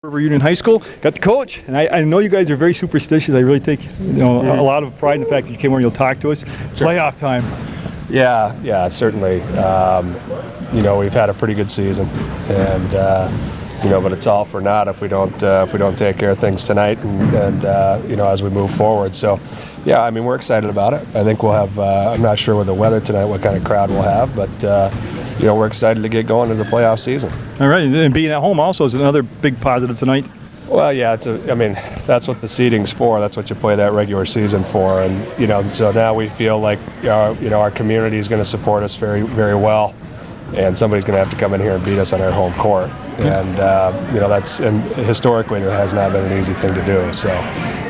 River Union High School. Got the coach, and I know you guys are very superstitious. I really take a lot of pride in the fact that you came over and you'll talk to us. Sure. Playoff time. Yeah, certainly. We've had a pretty good season, and but it's all for naught if we don't take care of things tonight, and as we move forward. So, yeah, I mean, we're excited about it. I think we'll have. I'm not sure with the weather tonight what kind of crowd we'll have, but we're excited to get going into the playoff season. All right, and being at home also is another big positive tonight. Well, yeah, that's what the seeding's for. That's what you play that regular season for, and so now we feel like our community is going to support us very, very well, and somebody's going to have to come in here and beat us on our home court, and historically there has not been an easy thing to do. So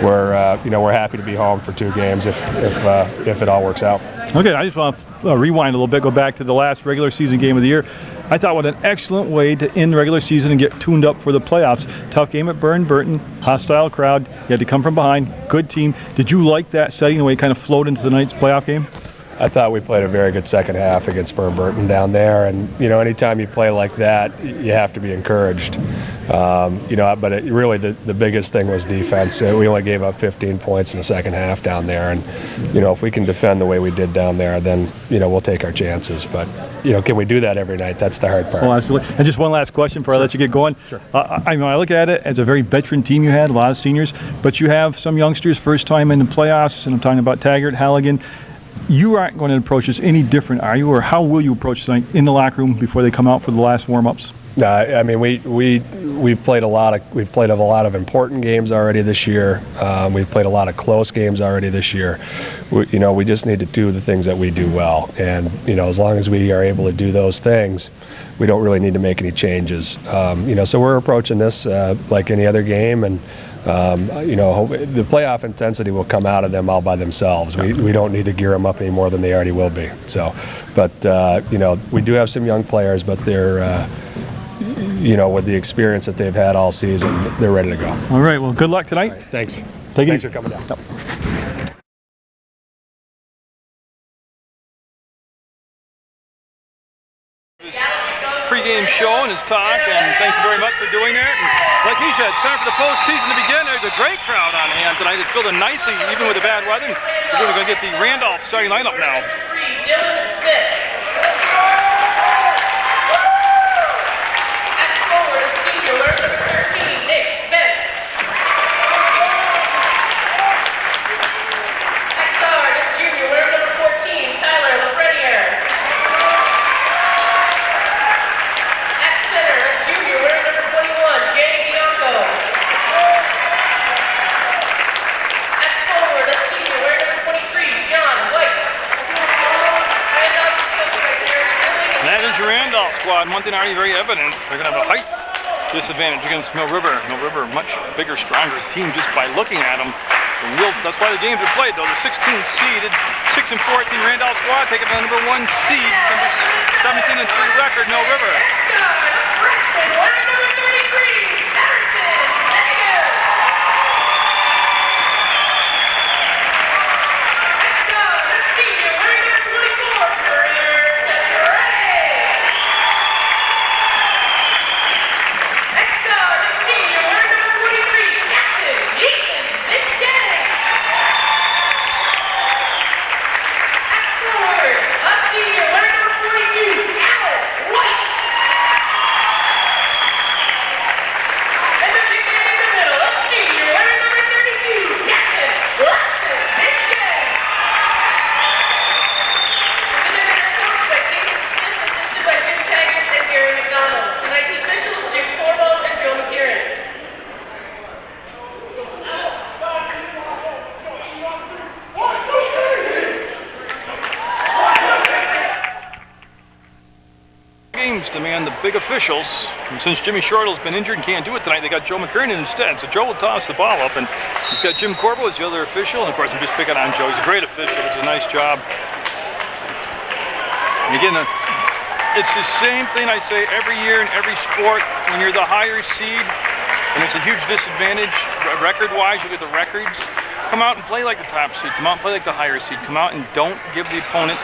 we're happy to be home for 2 games if it all works out. Okay, I just want to rewind a little bit, go back to the last regular season game of the year. I thought what an excellent way to end the regular season and get tuned up for the playoffs. Tough game at Burton, hostile crowd. You had to come from behind, good team. Did you like that setting, the way it kind of flowed into tonight's playoff game? I thought we played a very good second half against Burton down there, and anytime you play like that, you have to be encouraged. But really the biggest thing was defense. We only gave up 15 points in the second half down there, and if we can defend the way we did down there, then we'll take our chances. But can we do that every night? That's the hard part. Well, absolutely. And just one last question before I let you get going. Sure. I look at it as a very veteran team you had, a lot of seniors, but you have some youngsters first time in the playoffs, and I'm talking about Taggart, Halligan. You aren't going to approach this any different, are you? Or how will you approach tonight in the locker room before they come out for the last warm-ups? I mean, we've played a lot of important games already this year. We've played a lot of close games already this year. We just need to do the things that we do well, and as long as we are able to do those things, we don't really need to make any changes. So we're approaching this like any other game, and the playoff intensity will come out of them all by themselves. We don't need to gear them up any more than they already will be. So, but we do have some young players, but they're with the experience that they've had all season, they're ready to go. All right. Well, good luck tonight. Right, thanks. Thanks for coming down. Yep. Pre-game show and his talk, and thank you very much for doing that. And like he said, it's time for the postseason to begin. There's a great crowd on hand tonight. It's filled in nicely, even with the bad weather. We're going to get the Randolph starting lineup now. Squad. One thing already very evident, they're going to have a height disadvantage against Mill River. Mill River, much bigger, stronger team just by looking at them. That's why the games are played, though. The 16 seeded, 6 and 14 Randolph squad taking the number 1 seed, number 17 and 3 record, Mill River. Demand the big officials. And since Jimmy Shortle's been injured and can't do it tonight, they got Joe McKernan instead. So Joe will toss the ball up, and he's got Jim Corbo as the other official. And of course, I'm just picking on Joe. He's a great official. It's a nice job. And again, it's the same thing I say every year in every sport. When you're the higher seed, and it's a huge disadvantage record-wise, you get the records. Come out and play like the top seed. Come out and play like the higher seed. Come out and don't give the opponent,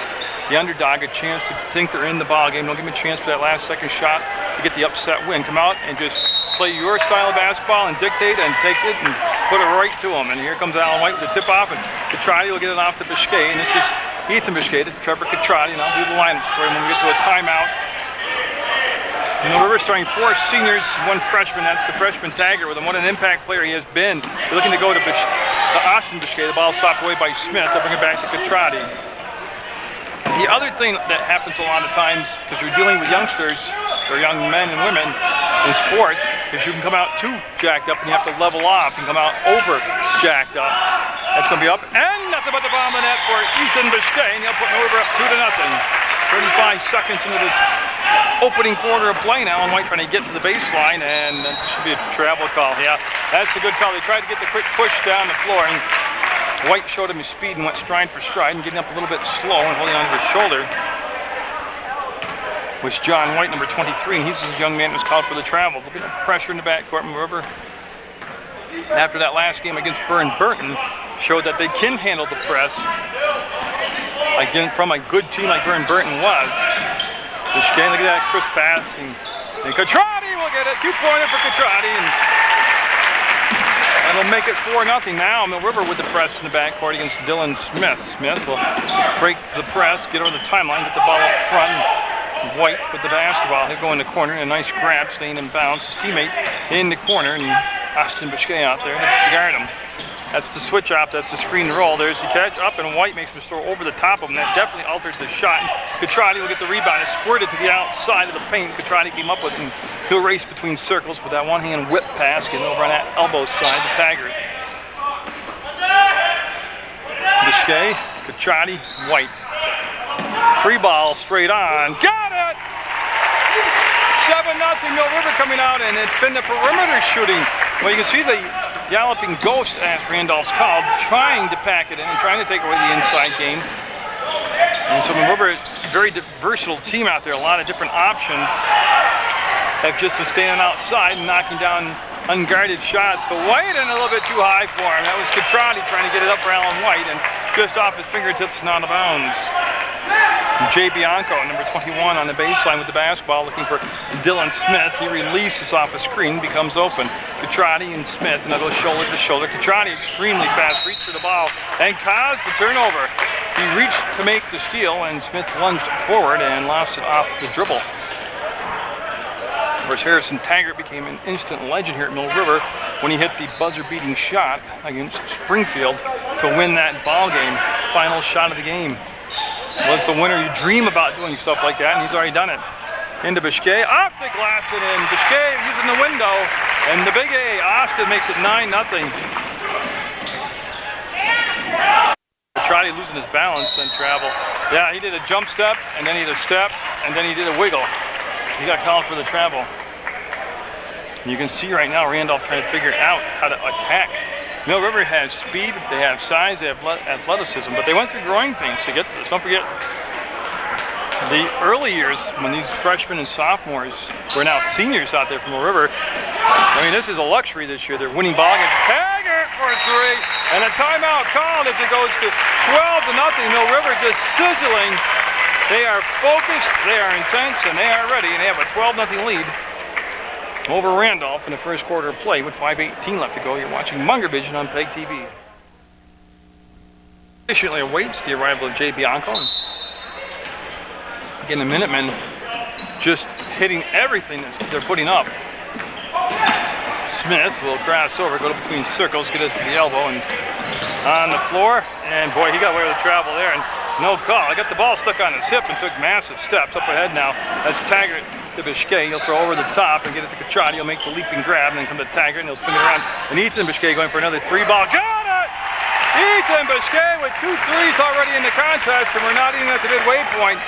the underdog, a chance to think they're in the ball game. Don't give them a chance for that last second shot to get the upset win. Come out and just play play your style of basketball and dictate and take it and put it right to them. And here comes Alan White with the tip-off, and Catrati will get it off to Biscay. And this is Ethan Biscay to Trevor Catrati, and I'll do the lineups for him when we get to a timeout. And the River's starting 4 seniors, 1 freshman. That's the freshman Taggart with him. What an impact player he has been. They're looking to go to Austin Biscay. The ball stopped away by Smith. They'll bring it back to Catrati. The other thing that happens a lot of times, because you're dealing with youngsters, or young men and women in sports, is you can come out too jacked up and you have to level off and come out over jacked up. That's going to be up, and nothing but the bottom of the net for Ethan Biscay, and he'll put Munger up 2-0. 35 seconds into this opening quarter of play now, and White trying to get to the baseline, and that should be a travel call. Yeah, that's a good call. They tried to get the quick push down the floor, and White showed him his speed and went stride for stride and getting up a little bit slow and holding on to his shoulder. Was John White, number 23, and he's a young man who was called for the travel. A little bit of pressure in the backcourt. River, after that last game against Burton, showed that they can handle the press again from a good team like Burton was. Biscay, look at that crisp pass, and Catrati will get it. 2-pointer for Catrati, and that'll make it 4-0 now. Mill River with the press in the backcourt against Dylan Smith. Smith will break the press, get over the timeline, get the ball up front. White with the basketball. He'll go in the corner, and a nice grab, staying in bounds. His teammate in the corner, and Austin Biscay out there to guard him. That's the switch off, that's the screen roll. There's the catch up, and White makes him throw over the top of him. That definitely altered the shot. Catrati will get the rebound. It squirted to the outside of the paint. Catrati came up with it, and he'll race between circles with that one-hand whip pass, getting over on that elbow side to Taggart. Biscay, Catrati, White. 3-ball straight on. Got it! 7-0 Mill River coming out, and it's been the perimeter shooting. Well, you can see the galloping ghost, as Randolph's called, trying to pack it in and trying to take away the inside game. And so Mill River, very versatile team out there, a lot of different options. Have just been standing outside and knocking down unguarded shots to White, and a little bit too high for him. That was Catrati trying to get it up for Alan White, and just off his fingertips and out of bounds. Jay Bianco, number 21, on the baseline with the basketball, looking for Dylan Smith. He releases off a screen, becomes open. Catrati and Smith, and they'll go shoulder to shoulder. Catrati extremely fast, reached for the ball, and caused the turnover. He reached to make the steal, and Smith lunged forward and lost it off the dribble. Of course, Harrison Taggart became an instant legend here at Mill River when he hit the buzzer-beating shot against Springfield to win that ball game. Final shot of the game. Was the winner. You dream about doing stuff like that, and he's already done it. Into Biscay, off the glass and in. Biscay using the window, and the big A. Austin makes it 9-0. Catrati losing his balance and travel. Yeah, he did a jump step, and then he did a step, and then he did a wiggle. He got called for the travel. You can see right now Randolph trying to figure out how to attack. Mill River has speed, they have size, they have athleticism, but they went through growing pains to get to this. Don't forget the early years when these freshmen and sophomores were now seniors out there from Mill River. I mean, this is a luxury this year. They're winning ball against Taggart for 3, and a timeout called as it goes to 12-0. Mill River just sizzling. They are focused, they are intense, and they are ready, and they have a 12-0 lead over Randolph in the first quarter of play with 5:18 left to go. You're watching Munger Vision on PEGTV. Patiently awaits the arrival of Jay Bianco. Again, the Minutemen just hitting everything that they're putting up. Smith will cross over, go between circles, get it to the elbow, and on the floor. And boy, he got away with the travel there, and no call. I got the ball stuck on his hip and took massive steps up ahead now. That's Taggart to Biscay. He'll throw over the top and get it to Catrati. He'll make the leaping grab and then come to Taggart, and he'll spin it around. And Ethan Biscay going for another 3-ball. Got it! Ethan Biscay with 2 threes already in the contest, and we're not even at the midway point.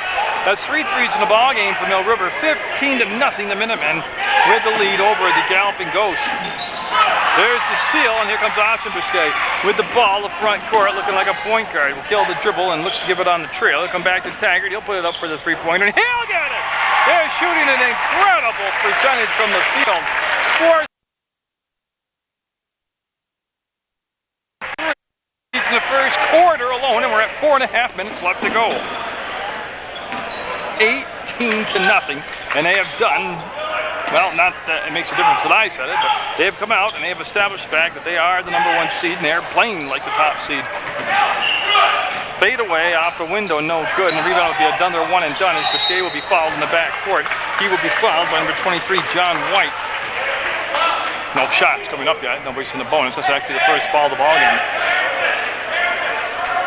That's 3 threes in the ball game for Mill River. 15-0, the Minutemen with the lead over the Galloping Ghosts. There's the steal, and here comes Austin Biscay with the ball, the front court, looking like a point guard. Will kill the dribble and looks to give it on the trail. He'll come back to Taggart. He'll put it up for the 3-pointer, and he'll get it! They're shooting an incredible percentage from the field. 4 threes in the first quarter alone, and we're at 4.5 minutes left to go. 18-0, and they have done well, not that it makes a difference that I said it, but they have come out and they have established the fact that they are the #1 seed and they're playing like the top seed. Fade away off the window, no good, and the rebound will be another one and done as Biscay will be fouled in the back court. He will be fouled by number 23, John White. No shots coming up yet, nobody's in the bonus. That's actually the first foul of the ball game.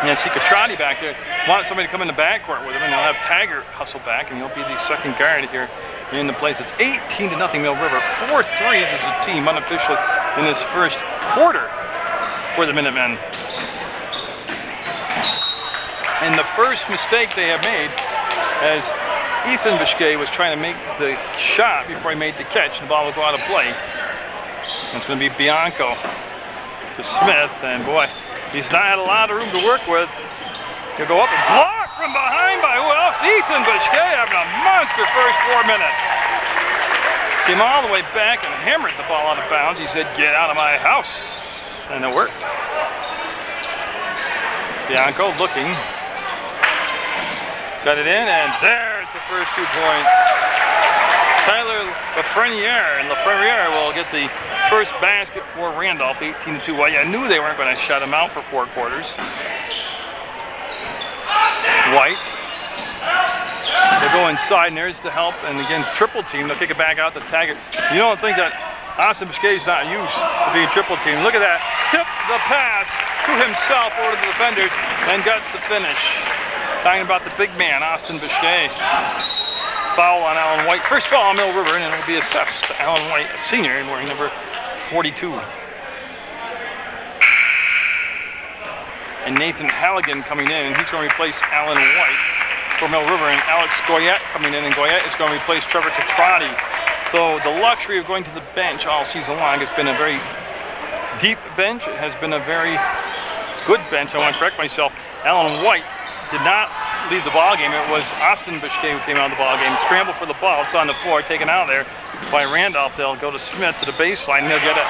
And see Catrati back there. Want somebody to come in the backcourt with him, and they'll have Taggart hustle back, and he'll be the second guard here in the place. It's 18-0 Mill River. 4 threes as a team unofficially in this first quarter for the Minutemen. And the first mistake they have made, as Ethan Biscay was trying to make the shot before he made the catch, and the ball will go out of play. It's going to be Bianco to Smith, and boy, he's not had a lot of room to work with. He'll go up and block from behind by who else? Ethan Biscay having a monster first 4 minutes. Came all the way back and hammered the ball out of bounds. He said, "Get out of my house." And it worked. Bianco looking. Got it in, and there's the first 2 points. Tyler Lafreniere, and Lafreniere will get the first basket for Randolph, 18-2. Well, I knew they weren't going to shut him out for 4 quarters. White. They'll go inside, and there's the help, and again, triple team. They'll kick it back out to Taggart. You don't think that Austin Biscay's not used to being triple team. Look at that. Tipped the pass to himself over to the defenders and got the finish. Talking about the big man, Austin Biscay. Foul on Alan White. First foul on Mill River, and it'll be assessed to Alan White, a senior, and wearing number 42. And Nathan Halligan coming in, and he's going to replace Alan White for Mill River, and Alex Goyette coming in, and Goyette is going to replace Trevor Catrati. So the luxury of going to the bench all season long has been a very deep bench. It has been a very good bench. I want to correct myself. Alan White did not leave the ball game. It was Austin Biscay who came out of the ball game. Scramble for the ball. It's on the floor, taken out of there by Randolph. They'll go to Smith to the baseline, and he'll get it.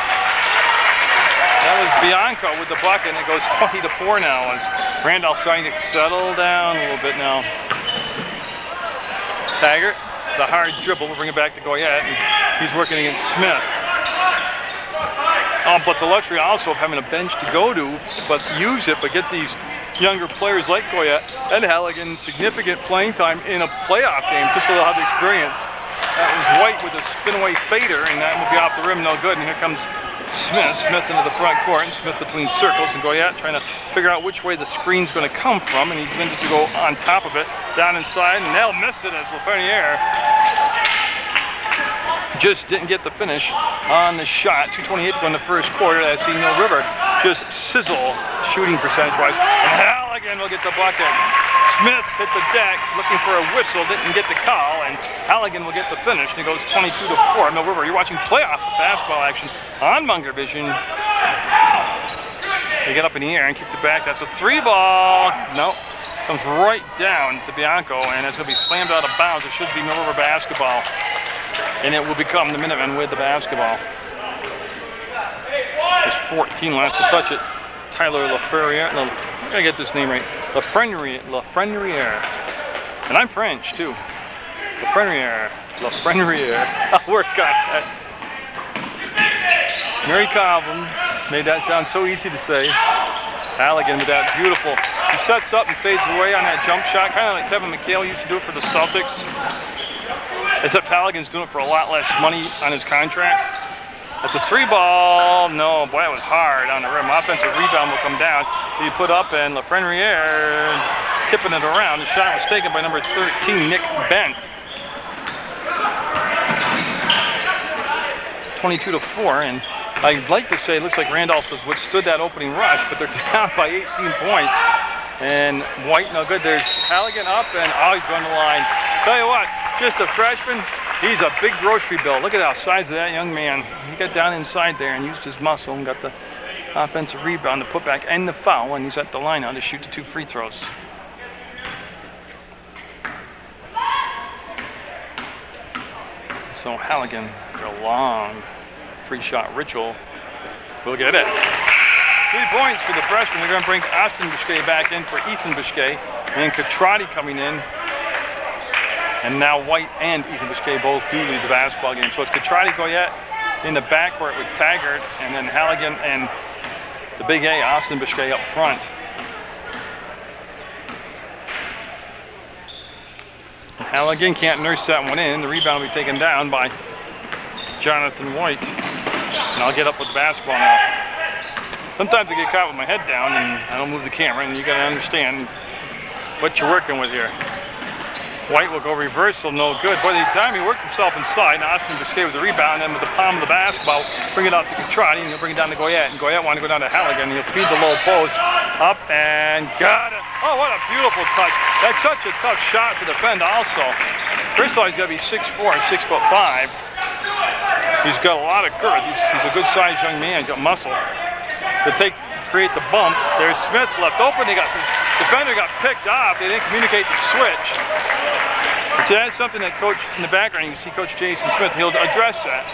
That was Bianco with the bucket, and it goes 20-4 now as Randolph's starting to settle down a little bit now. Taggart, the hard dribble. We'll bring it back to Goyette, and he's working against Smith. But the luxury also of having a bench to go to, but use it, but get these younger players like Goyette and Halligan significant playing time in a playoff game, just so they'll have the experience. That was White with a spin-away fader, and that will be off the rim, no good. And here comes Smith. Smith into the front court, and Smith between circles, and Goyette trying to figure out which way the screen's going to come from, and he begins to go on top of it, down inside, and they'll miss it as Lafreniere just didn't get the finish on the shot. 2:28 to go in the first quarter. That's Mill River just sizzle shooting percentage-wise. And Halligan will get the bucket. Smith hit the deck looking for a whistle, didn't get the call, and Halligan will get the finish. And it goes 22-4. Mill River, you're watching playoff basketball action on Munger Vision. They get up in the air and kick it back. That's a 3-ball. Nope. Comes right down to Bianco, and it's going to be slammed out of bounds. It should be Mill River basketball. And it will become the Minutemen with the basketball. There's 14 last to touch it. Tyler Lafreniere. No, I gotta get this name right. Lafreniere. And I'm French too. Lafreniere. I'll work on that. Mary Coblin made that sound so easy to say. Halligan with that beautiful. He sets up and fades away on that jump shot, kind of like Kevin McHale used to do it for the Celtics. Except Halligan's doing it for a lot less money on his contract. That's a 3-ball. No, boy, that was hard on the rim. Offensive rebound will come down. He put up, and Lafreniere tipping it around. The shot was taken by number 13, Nick Bent. 22-4, and I'd like to say it looks like Randolph has withstood that opening rush, but they're down by 18 points. And White, no good. There's Halligan up, and he's going to the line. Tell you what, just a freshman, he's a big grocery bill. Look at the size of that young man. He got down inside there and used his muscle and got the offensive rebound, the putback, and the foul, and he's at the line now to shoot the 2 free throws. So Halligan, for a long free shot ritual, will get it. 3 points for the freshman. They're going to bring Austin Biscay back in for Ethan Biscay, and Catrati coming in And now White and Ethan Biscay both do lead the basketball game. So it's Cotrati Goyette in the backcourt with Taggart, and then Halligan and the big A, Austin Biscay, up front. Halligan can't nurse that one in. The rebound will be taken down by Jonathan White. And I'll get up with the basketball now. Sometimes I get caught with my head down and I don't move the camera, and you gotta understand what you're working with here. White will go reversal, no good. By the time he worked himself inside, Austin Biscay with the rebound, and then with the palm of the basketball, bring it out to Cotrati, and he'll bring it down to Goyette. And Goyette wanted to go down to Halligan. He'll feed the low post. Up and got it. Oh, what a beautiful touch. That's such a tough shot to defend also. First of all, he's got to be 6'4", 6'5". He's got a lot of girth. He's a good-sized young man. He's got muscle. To create the bump. There's Smith left open. The defender got picked off. They didn't communicate the switch. See, that's something that coach in the background, you can see Coach Jason Smith, he'll address that.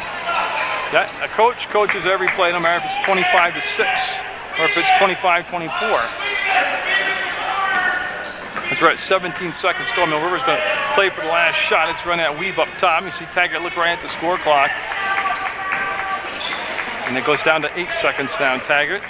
A coach coaches every play, no matter if it's 25-6 or if it's 25-24. As we're at 17 seconds to go, Mill River's going to play for the last shot. It's run that weave up top. You see Taggart look right at the score clock. And it goes down to 8 seconds down. Taggart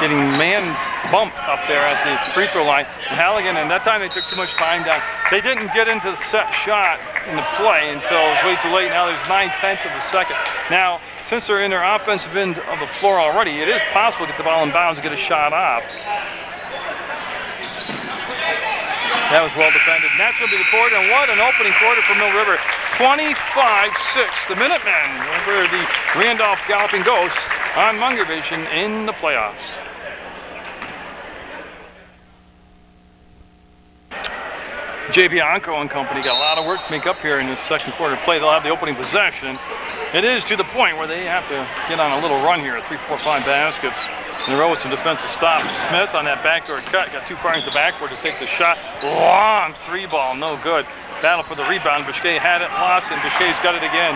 getting man bumped up there at the free throw line. And Halligan, and that time they took too much time down. They didn't get into the set shot in the play until it was way too late. Now there's 9/10 of a second. Now, since they're in their offensive end of the floor already, it is possible to get the ball in bounds and get a shot off. That was well defended. And that's going to be the quarter, and what an opening quarter for Mill River. 25-6. The Minutemen over the Randolph Galloping Ghosts on Munger Vision in the playoffs. Jay Bianco and company got a lot of work to make up here in this second quarter play. They'll have the opening possession. It is to the point where they have to get on a little run here, 3, 4, 5 baskets in a row with some defensive stops. Smith on that backdoor cut, got too far into the backboard to take the shot. Long 3-ball, no good. Battle for the rebound. Biscay had it, lost it, and Biscay's got it again.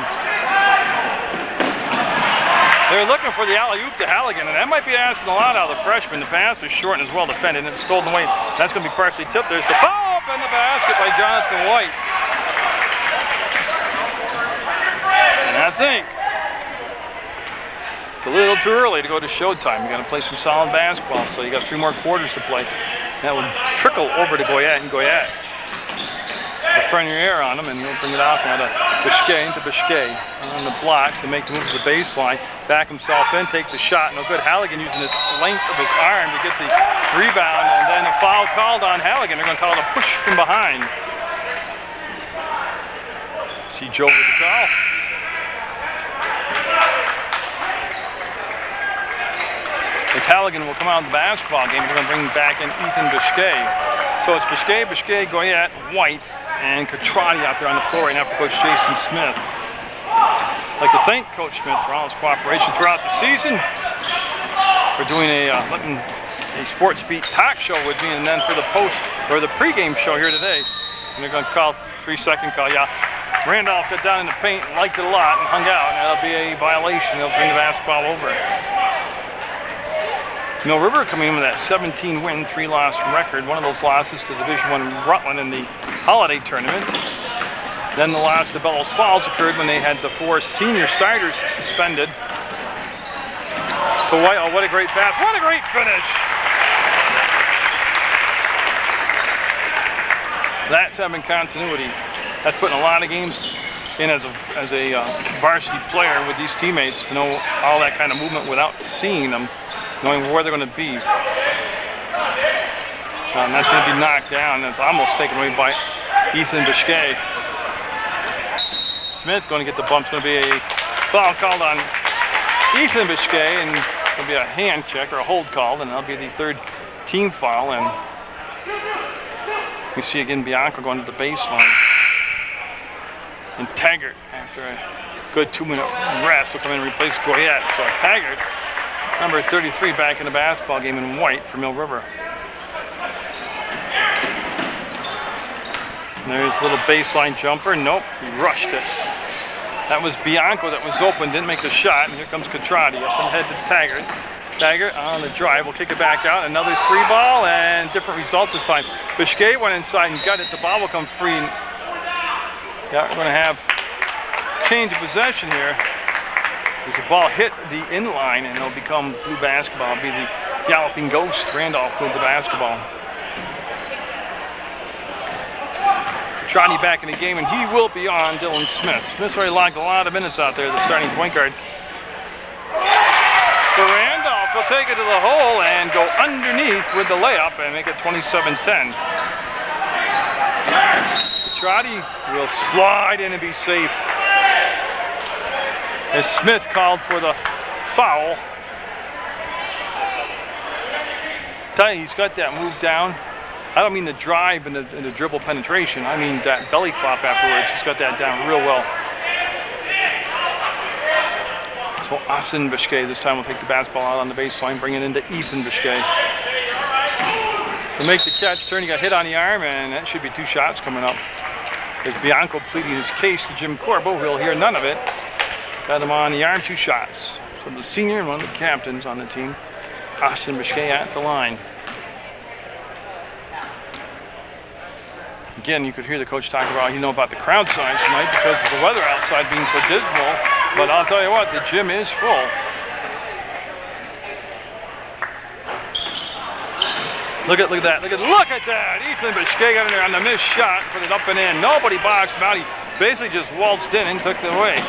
They're looking for the alley-oop to Halligan, and that might be asking a lot out of the freshman. The pass was short and is well defended, and it's stolen away. That's going to be partially tipped. There's the pop in the basket by Jonathan White. And I think it's a little too early to go to showtime. You got to play some solid basketball, so you got 3 more quarters to play. That will trickle over to Goyette, and Goyette will front your air on him, and he'll bring it off now to Biscay, into Biscay on the blocks to make the move to the baseline. Back himself in, take the shot. No good. Halligan using the length of his arm to get the rebound, and then a foul called on Halligan. They're going to call it a push from behind. See Joe with the call. As Halligan will come out of the basketball game, they're going to bring back in Ethan Biscay. So it's Biscay, Goyette, White, and Cotrati out there on the floor right now for Coach Jason Smith. I'd like to thank Coach Smith for all his cooperation throughout the season, for doing letting a Sports Beat talk show with me, and then for the pregame show here today. And they're going to call 3-second call. Yeah, Randolph got down in the paint, liked it a lot, and hung out. And that'll be a violation. They'll turn the basketball over. Mill River coming in with that 17-win, 3-loss record. One of those losses to Division I Rutland in the holiday tournament. Then the loss to Bellows Falls occurred when they had the 4 senior starters suspended. To White, oh, what a great pass, what a great finish! That's having continuity. That's putting a lot of games in as a varsity player with these teammates, to know all that kind of movement without seeing them, knowing where they're going to be. And that's going to be knocked down, and it's almost taken away by Ethan Biscay. Smith going to get the bump. It's going to be a foul called on Ethan Biscay, and it's going to be a hand check or a hold called, and that'll be the 3rd team foul. And you see again Bianco going to the baseline. And Taggart, after a good 2-minute rest, will come in and replace Goyette. So Taggart, number 33, back in the basketball game in white for Mill River. And there's a little baseline jumper. Nope, he rushed it. That was Bianco that was open, didn't make the shot, and here comes Catrati up and head to Taggart. Taggart on the drive, will kick it back out. Another 3-ball, and different results this time. Biscay went inside and got it. The ball will come free. Yeah, we're going to have change of possession here. As the ball hit the inline, and it'll become blue basketball. It'll be the Galloping Ghost, Randolph, with the basketball. Catrati back in the game, and he will be on Dylan Smith. Smith's already logged a lot of minutes out there, the starting point guard. For Randolph, he'll take it to the hole and go underneath with the layup and make it 27-10. Catrati will slide in and be safe. As Smith called for the foul. Tell you, he's got that move down. I don't mean the drive and the dribble penetration. I mean that belly flop afterwards. He's got that down real well. So Austin Biscay this time will take the basketball out on the baseline, bring it into Ethan Biscay. To make the catch, turn, he got hit on the arm, and that should be 2 shots coming up. As Bianco pleading his case to Jim Corbo, he'll hear none of it. Got him on the arm, 2 shots. So the senior and one of the captains on the team, Austin Biscay at the line. Again, you could hear the coach talk about, about the crowd size tonight because of the weather outside being so dismal. But I'll tell you what, the gym is full. Look at that. Look at that. Ethan Biscay got in there on the missed shot, put it up and in. Nobody boxed him out. He basically just waltzed in and took it away.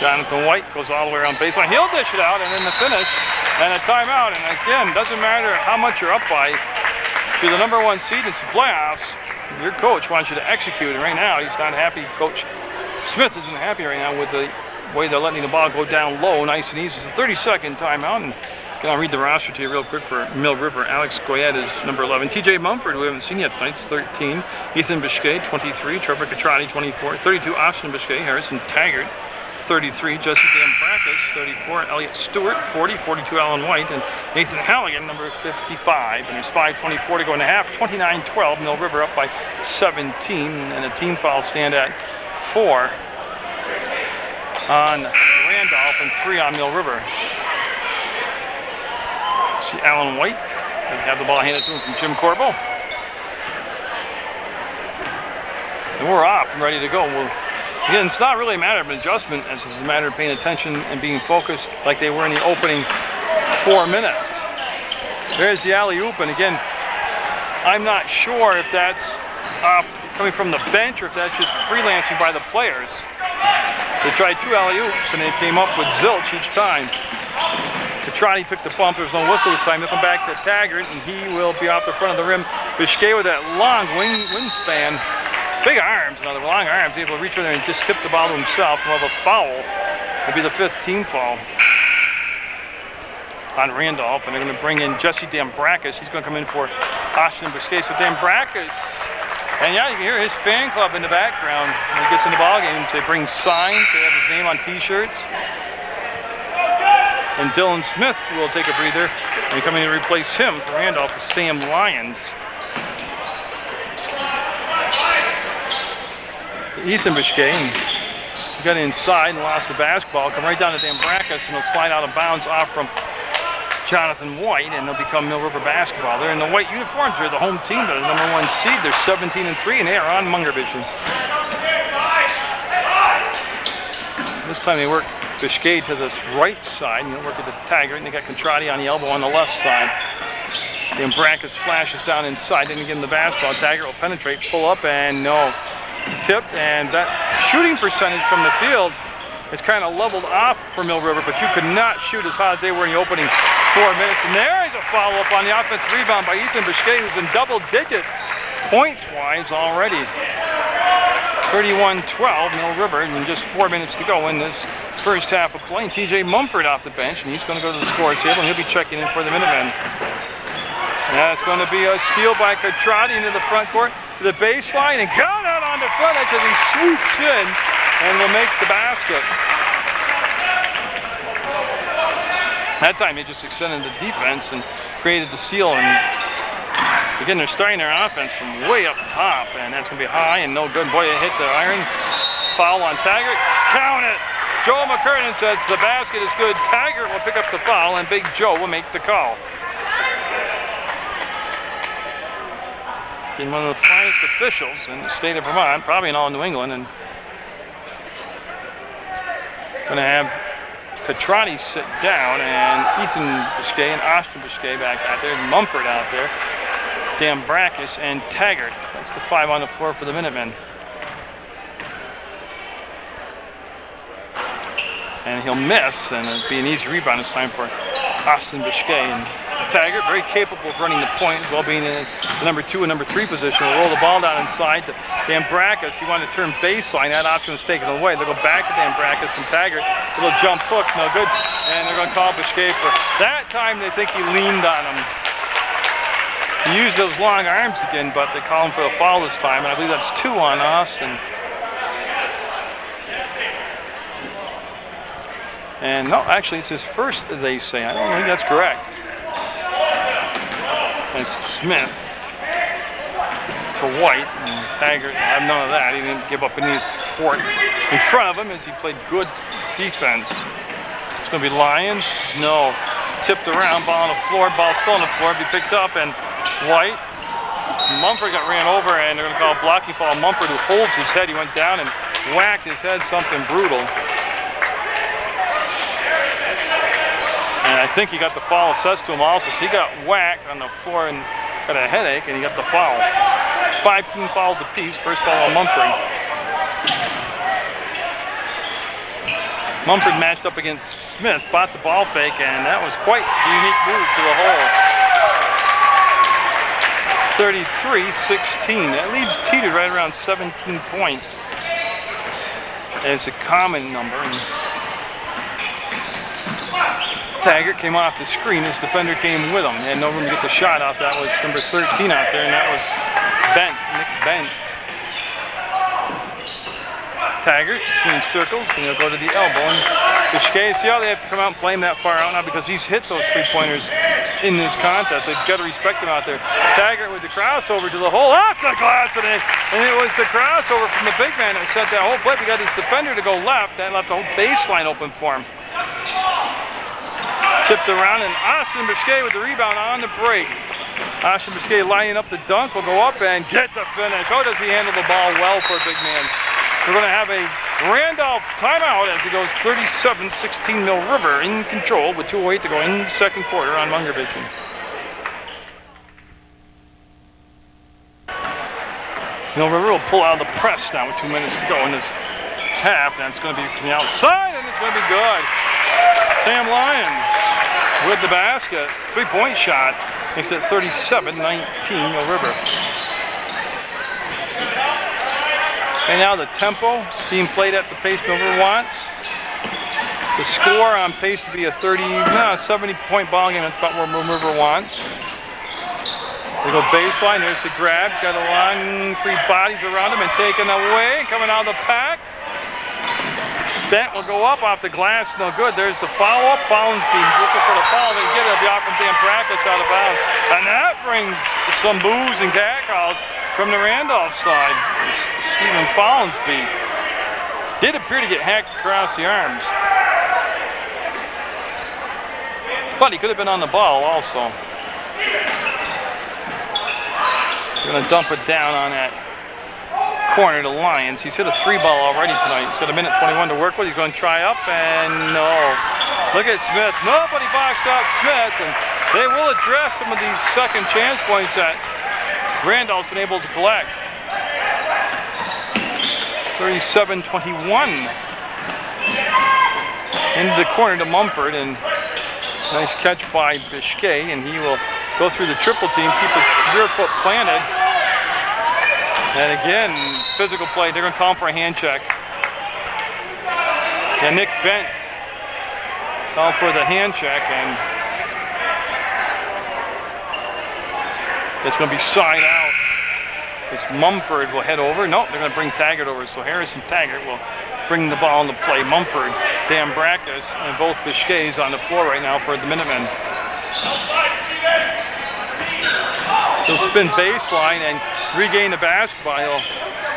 Jonathan White goes all the way around baseline. He'll dish it out, and then the finish and a timeout. And again, doesn't matter how much you're up by. If you're the #1 seed, it's the playoffs. Your coach wants you to execute, and right now he's not happy. Coach Smith isn't happy right now with the way they're letting the ball go down low, nice and easy. It's a 30-second timeout, and I'll read the roster to you real quick for Mill River. Alex Goyette is number 11. TJ Mumford, who we haven't seen yet tonight, is 13. Ethan Biscay, 23. Trevor Catrati, 24. 32, Austin Biscay. Harrison Taggart, 33. Jesse Dambrakis, 34. Elliot Stewart, 40. 42, Alan White. And Nathan Halligan, number 55. And there's 5:24 to go in the half. 29-12. Mill River up by 17. And a team foul stand at 4 on Randolph and 3 on Mill River. See Alan White. They have the ball handed to him from Jim Corbo. And we're off and ready to go. Again, it's not really a matter of adjustment as it's a matter of paying attention and being focused like they were in the opening 4 minutes. There's the alley-oop, and again, I'm not sure if that's coming from the bench or if that's just freelancing by the players. They tried 2 alley-oops and they came up with zilch each time. Catrati took the bump. There's no whistle this time. They'll come back to Taggart, and he will be off the front of the rim. Biscay with that long wingspan. Big arms, another long arms, able to reach in there and just tip the ball to himself. We'll have a foul. It'll be the 5th team foul on Randolph, and they're going to bring in Jesse Dambrakis. He's going to come in for Austin Biscay. So Dambrakis, and yeah, you can hear his fan club in the background when he gets in the ball games. They bring signs. They have his name on T-shirts. And Dylan Smith will take a breather and coming to replace him for Randolph is Sam Lyons. Ethan Biscay got inside and lost the basketball. Come right down to Dambrakis, and he'll slide out of bounds off from Jonathan White, and they'll become Mill River basketball. They're in the white uniforms. They're the home team. They're the #1 seed. They're 17-3, and they are on Munger vision. This time they work Biscay to this right side, and he'll work at the Taggart, and they got Catrati on the elbow on the left side. Dambrakis flashes down inside, didn't get him the basketball. Taggart will penetrate, pull up, and no. Tipped, and that shooting percentage from the field is kind of leveled off for Mill River, but you could not shoot as hot as they were in the opening 4 minutes. And there's a follow-up on the offensive rebound by Ethan Biscay, who's in double digits points-wise already. 31-12, Mill River, and just 4 minutes to go in this first half of play. TJ Mumford off the bench, and he's going to go to the scorer's table, and he'll be checking in for the Minutemen. That's going to be a steal by Catrati into the front court to the baseline, and got out on the front edge as he swoops in and will make the basket. That time he just extended the defense and created the steal. And again, they're starting their offense from way up top, and that's going to be high and no good. Boy, it hit the iron. foul on Taggart. Count it. Joe McKernan says the basket is good. Taggart will pick up the foul, and Big Joe will make the call. Being one of the finest officials in the state of Vermont, probably in all New England, and going to have Catrati sit down, and Ethan Biscay and Austin Biscay back out there, and Mumford out there, Dambrakis and Taggart. That's the 5 on the floor for the Minutemen. And he'll miss, and it'll be an easy rebound this time for Austin Biscay. And Taggart, very capable of running the point, as well being in the number 2 and number 3 position. Will roll the ball down inside to Dambrakis. He wanted to turn baseline. That option was taken away. They'll go back to Dambrakis and Taggart. A little jump hook, no good. And they're going to call Biscay for that time. They think he leaned on him. He used those long arms again, but they call him for a foul this time. And I believe that's 2 on Austin. And no, actually it's his first, they say. I don't think that's correct. It's Smith to White, and Taggart will have none of that. He didn't give up any support in front of him as he played good defense. It's going to be Lyons. No. Tipped around, ball on the floor, ball still on the floor, be picked up, and White. Mumford got ran over, and they're going to call a blocking foul. Mumford, who holds his head, he went down and whacked his head, something brutal. And I think he got the foul assessed to him also, so he got whacked on the floor and got a headache, and he got the foul. 5 team fouls apiece. First foul on Mumford. Mumford matched up against Smith, bought the ball fake, and that was quite a unique move to the hole. 33-16. That leaves Teeter right around 17 points. It's a common number. And Taggart came off the screen. His defender came with him. He had no room to get the shot off. That was number 13 out there, and that was Nick Bent. Taggart between circles, and he'll go to the elbow. And Biscay, see how they have to come out and play him that far out now because he's hit those 3-pointers in this contest. They've got to respect him out there. Taggart with the crossover to the hole, off the glass, and it was the crossover from the big man that set that whole play. We got his defender to go left, and left the whole baseline open for him. Tipped around, and Austin Biscay with the rebound on the break. Austin Biscay lining up the dunk, will go up and get the finish. Oh, does he handle the ball well for a big man. We're going to have a Randolph timeout as it goes 37-16. Mill River in control with 2:08 to go in the second quarter on Munger Vision. Mill River will pull out of the press now with 2 minutes to go in this half. And it's going to be from the outside, and it's going to be good. Sam Lyons with the basket. 3-point shot makes it 37-19 Mill River. And now the tempo being played at the pace Mill River wants. The score on pace to be a 70-point ball game. That's about what Mill River wants. They go baseline. There's the grab. Got a long 3 bodies around him and taken away. Coming out of the pack. Bent will go up off the glass. No good. There's the follow-up. Fowlsby looking for the foul. They get it. It'll be off from Dambrakis out of bounds. And that brings some boos and catcalls from the Randolph side. Stephen Fowlsby did appear to get hacked across the arms. But he could have been on the ball also. They're going to dump it down on that corner to Lyons. He's hit a 3-ball already tonight. He's got 1:21 to work with. He's going to try up, and no. Look at Smith. Nobody boxed out Smith, and they will address some of these second chance points that Randolph's been able to collect. 37-21. Into the corner to Mumford, and nice catch by Biscay, and he will go through the triple team, keep his rear foot planted. And again, physical play. They're going to call him for a hand check. And Nick Bent called for the hand check, and it's going to be side out. As Mumford will head over. No, they're going to bring Taggart over. So Harrison Taggart will bring the ball into play. Mumford, Dambrakis, and both Biscays on the floor right now for the Minutemen. He'll spin baseline and regain the basketball. He'll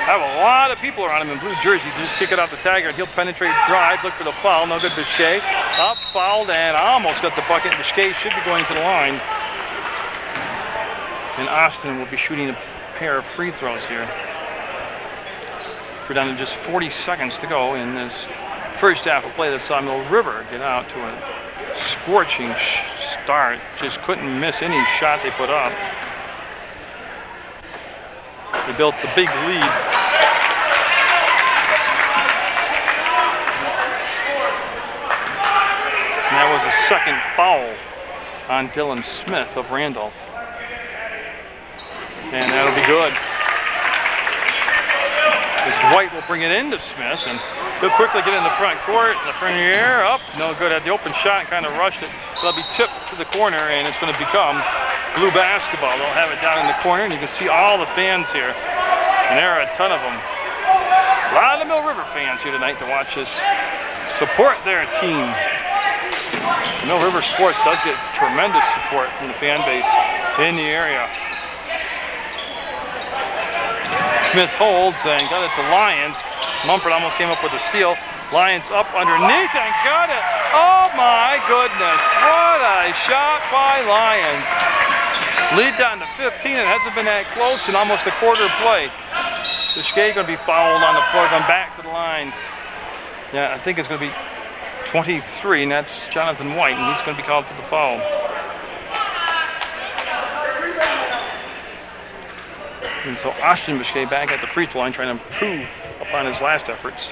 have a lot of people around him in blue jerseys. Just kick it off the tagger, and he'll penetrate, drive, look for the foul. No good, Biscay. Up, fouled, and almost got the bucket. Biscay should be going to the line. And Austin will be shooting a pair of free throws here. We're down to just 40 seconds to go in this first half of play that saw Mill River get out to a scorching start. Just couldn't miss any shot they put up. They built the big lead. And that was a second foul on Dylan Smith of Randolph. And that'll be good. As White will bring it into Smith, and he'll quickly get in the front court. In the front of the air, up, no good. Had the open shot and kind of rushed it. They'll be tipped to the corner, and it's going to become blue basketball. They'll have it down in the corner, and you can see all the fans here. And there are a ton of them. A lot of the Mill River fans here tonight to watch this, support their team. Mill River Sports does get tremendous support from the fan base in the area. Smith holds and got it to Lyons. Mumford almost came up with a steal. Lyons up underneath and got it. Oh my goodness, what a shot by Lyons. Lead down to 15. It hasn't been that close in almost a quarter play. Biscay going to be fouled on the floor, going back to the line. Yeah, I think it's going to be 23, and that's Jonathan White, and he's going to be called for the foul. And so Austin Biscay back at the free throw line trying to improve upon his last efforts.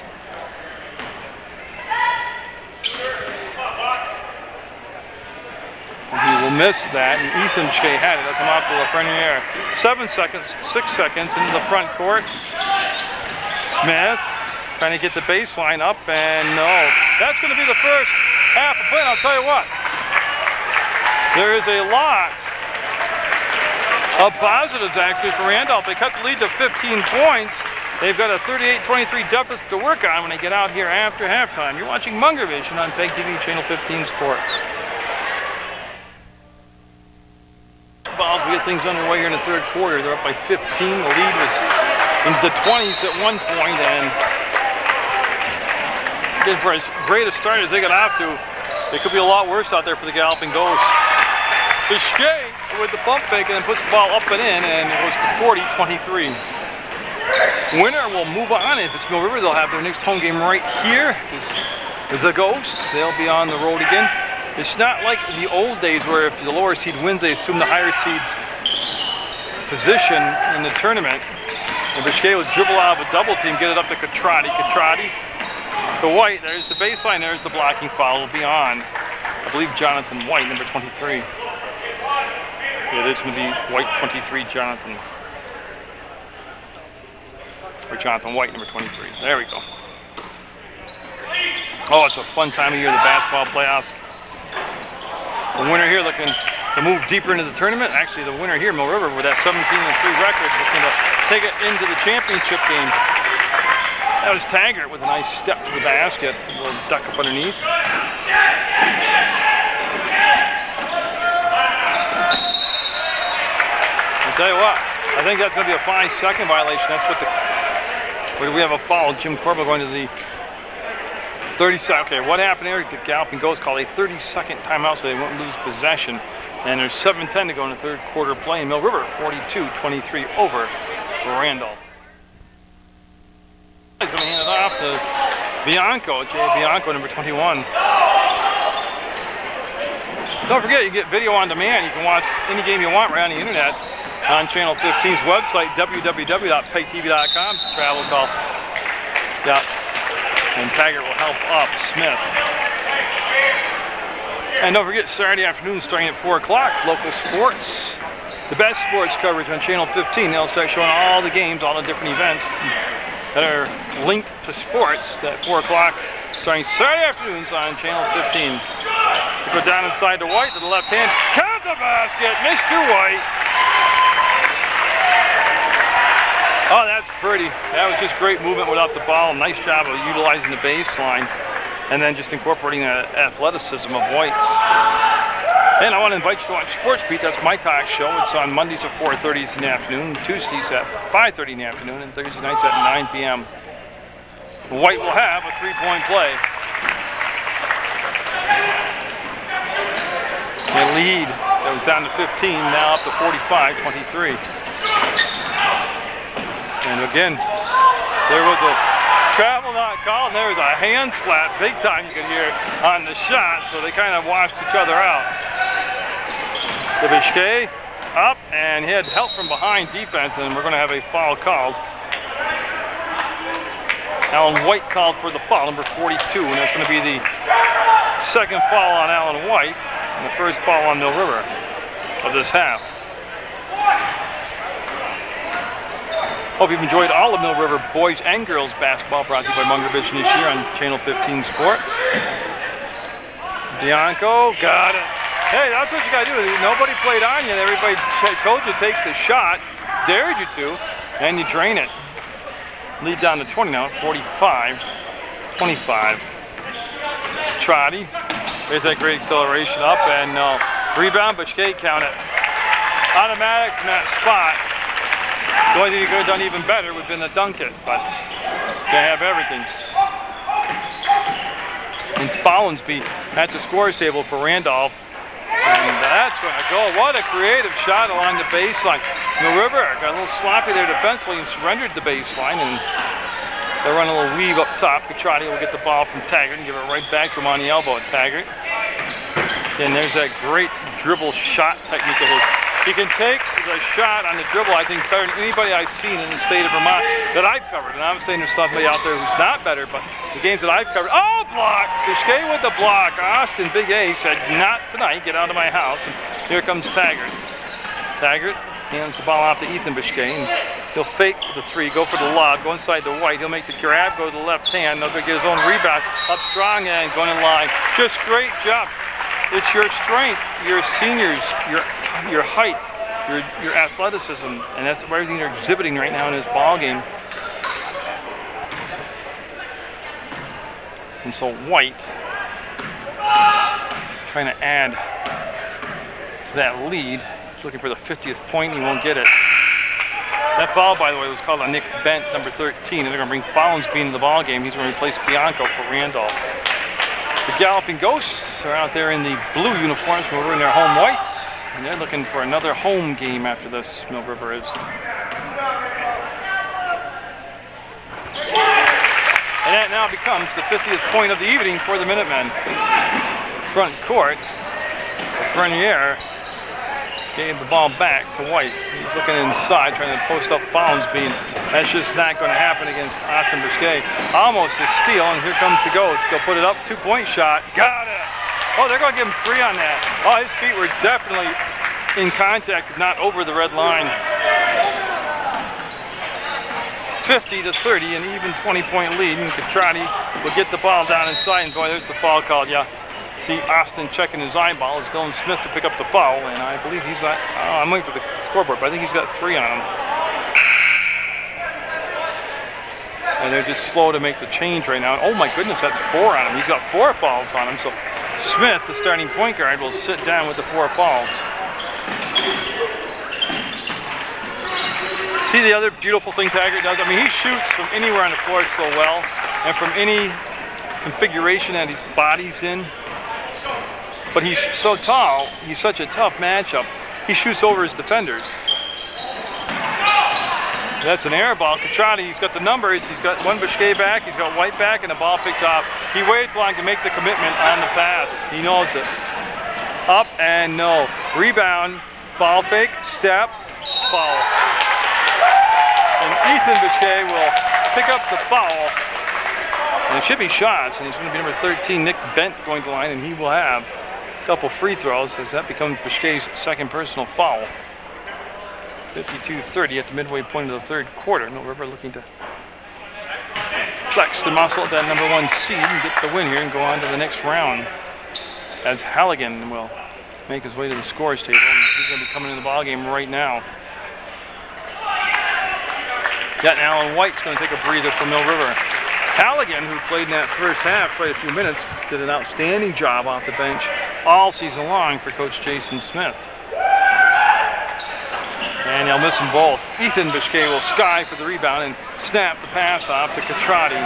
And he will miss that, and Ethan Biscay had it. It'll come out to Lafreniere. 7 seconds, 6 seconds into the front court. Smith trying to get the baseline up, and no. That's going to be the first half of play, and I'll tell you what. There is a lot of positives actually for Randolph. They cut the lead to 15 points. They've got a 38-23 deficit to work on when they get out here after halftime. You're watching Munger Vision on PEGTV Channel 15 Sports. Balls, we get things underway here in the third quarter. They're up by 15. The lead was in the 20s at one point, and again, for as great a start as they got off to, it could be a lot worse out there for the Galloping Ghosts. Biscay with the pump fake and then puts the ball up and in, and it goes to 40-23. Winner will move on. If it's Mill River, they'll have their next home game right here. The Ghosts, they'll be on the road again. It's not like the old days where if the lower seed wins, they assume the higher seed's position in the tournament. And Biscay will dribble out of a double team, get it up to Catrati. Catrati to White. There's the baseline. There's the blocking foul. Will be on, I believe, Jonathan White, number 23. Yeah, this would be White 23, Jonathan. Or Jonathan White, number 23. There we go. Oh, it's a fun time of year, the basketball playoffs. The winner here looking to move deeper into the tournament. Actually, the winner here, Mill River, with that 17-3 record, looking to take it into the championship game. That was Taggart with a nice step to the basket. A little duck up underneath. I'll tell you what, I think that's going to be a 5-second violation. That's what where do we have a foul? Jim Corbell going to the 30-second. Okay, what happened there? The Galloping Ghosts called a 30-second timeout so they won't lose possession. And there's 7:10 to go in the third quarter play. Mill River 42-23 over Randolph. He's going to hand it off to Bianco, Jay Bianco, number 21. Don't forget, you get video on demand. You can watch any game you want right on the internet on Channel 15's website, www.pegtv.com. Travel call. Yep. And Taggart will help up Smith. And don't forget, Saturday afternoon starting at 4 o'clock, local sports. The best sports coverage on Channel 15. They'll start showing all the games, all the different events that are linked to sports at 4 o'clock starting Saturday afternoons on Channel 15. We go down inside to White to the left hand. Count the basket, Mr. White. Oh, that's pretty. That was just great movement without the ball. Nice job of utilizing the baseline and then just incorporating the athleticism of White's. And I want to invite you to watch Sports Beat. That's my talk show. It's on Mondays at 4:30 in the afternoon, Tuesdays at 5:30 in the afternoon, and Thursday nights at 9 p.m. White will have a three-point play. The lead that was down to 15, now up to 45-23. And again, there was a travel not called, and there was a hand slap, big time you could hear on the shot, so they kind of washed each other out. The Bishkay up, and he had help from behind defense, and we're going to have a foul called. Alan White called for the foul, number 42, and that's going to be the second foul on Alan White, and the first foul on Mill River of this half. Hope you've enjoyed all of Mill River boys and girls basketball, brought to you by Munger Vision this year on Channel 15 Sports. Bianco got it. Hey, that's what you got to do. Nobody played on you. Everybody told you to take the shot, dared you to, and you drain it. Lead down to 20 now, 45-25. Trotty. There's that great acceleration up, and rebound, but Bishkay count it. Automatic from that spot. The only thing you could have done even better would have been to dunk it, but they have everything. And Follinsby at the scores table for Randolph. And that's going to go. What a creative shot along the baseline. Mill River got a little sloppy there defensively and surrendered the baseline, and they'll run a little weave up top. Petrati will get the ball from Taggart and give it right back to him on the elbow at Taggart. And there's that great dribble shot technique of his. He can take the shot on the dribble, I think, better than anybody I've seen in the state of Vermont that I've covered. And I'm saying there's somebody out there who's not better, but the games that I've covered, oh, block! Bishkay with the block. Austin, Big A, said, not tonight, get out of my house. And here comes Taggart. Taggart hands the ball off to Ethan Bishkay, and he'll fake the three, go for the lob, go inside the White. He'll make the grab, go to the left hand. He'll get his own rebound, up strong and going in line. Just great job. It's your strength, your seniors, your height, your athleticism, and that's everything they're exhibiting right now in this ball game. And so White trying to add to that lead. He's looking for the 50th point, and he won't get it. That foul, by the way, was called on Nick Bent, number 13, and they're going to bring Follinsby into the ball game. He's going to replace Bianco for Randolph. The Galloping Ghosts are out there in the blue uniforms. We're wearing their home whites, and they're looking for another home game after this, Mill River is. And that now becomes the 50th point of the evening for the Minutemen. Front court, Frenier gave the ball back to White. He's looking inside, trying to post up Follinsby. That's just not going to happen against Austin Bishkay. Almost a steal, and here comes the Ghost. They'll put it up, two-point shot. Got it! Oh, they're going to give him three on that. Oh, his feet were definitely in contact, if not over the red line. 50-30, an even 20-point lead, and Catrati will get the ball down inside, and boy, there's the foul called. Yeah, see Austin checking his eyeball. It's Dylan Smith to pick up the foul, and I believe he's got, I'm waiting for the scoreboard, but I think he's got three on him. And they're just slow to make the change right now. Oh my goodness, that's four on him. He's got four fouls on him, so Smith, the starting point guard, will sit down with the four fouls. See the other beautiful thing Taggart does? I mean, he shoots from anywhere on the floor so well, and from any configuration that his body's in. But he's so tall, he's such a tough matchup, he shoots over his defenders. That's an air ball. Catrati, he's got the numbers. He's got one Bishkay back, he's got White back, and the ball picked off. He waits long to make the commitment on the pass. He knows it. Up and no. Rebound, ball fake, step, foul. And Ethan Bishkay will pick up the foul. And it should be shots, and he's going to be number 13, Nick Bent, going to the line, and he will have a couple free throws as that becomes Bishkay's second personal foul. 52-30 at the midway point of the third quarter. Mill River looking to flex the muscle at that number one seed and get the win here and go on to the next round. As Halligan will make his way to the scores table, and he's going to be coming in the ball game right now. Got Alan White's going to take a breather from Mill River. Halligan, who played in that first half quite a few minutes, did an outstanding job off the bench all season long for Coach Jason Smith. And he'll miss them both. Ethan Biscay will sky for the rebound and snap the pass off to Catrati.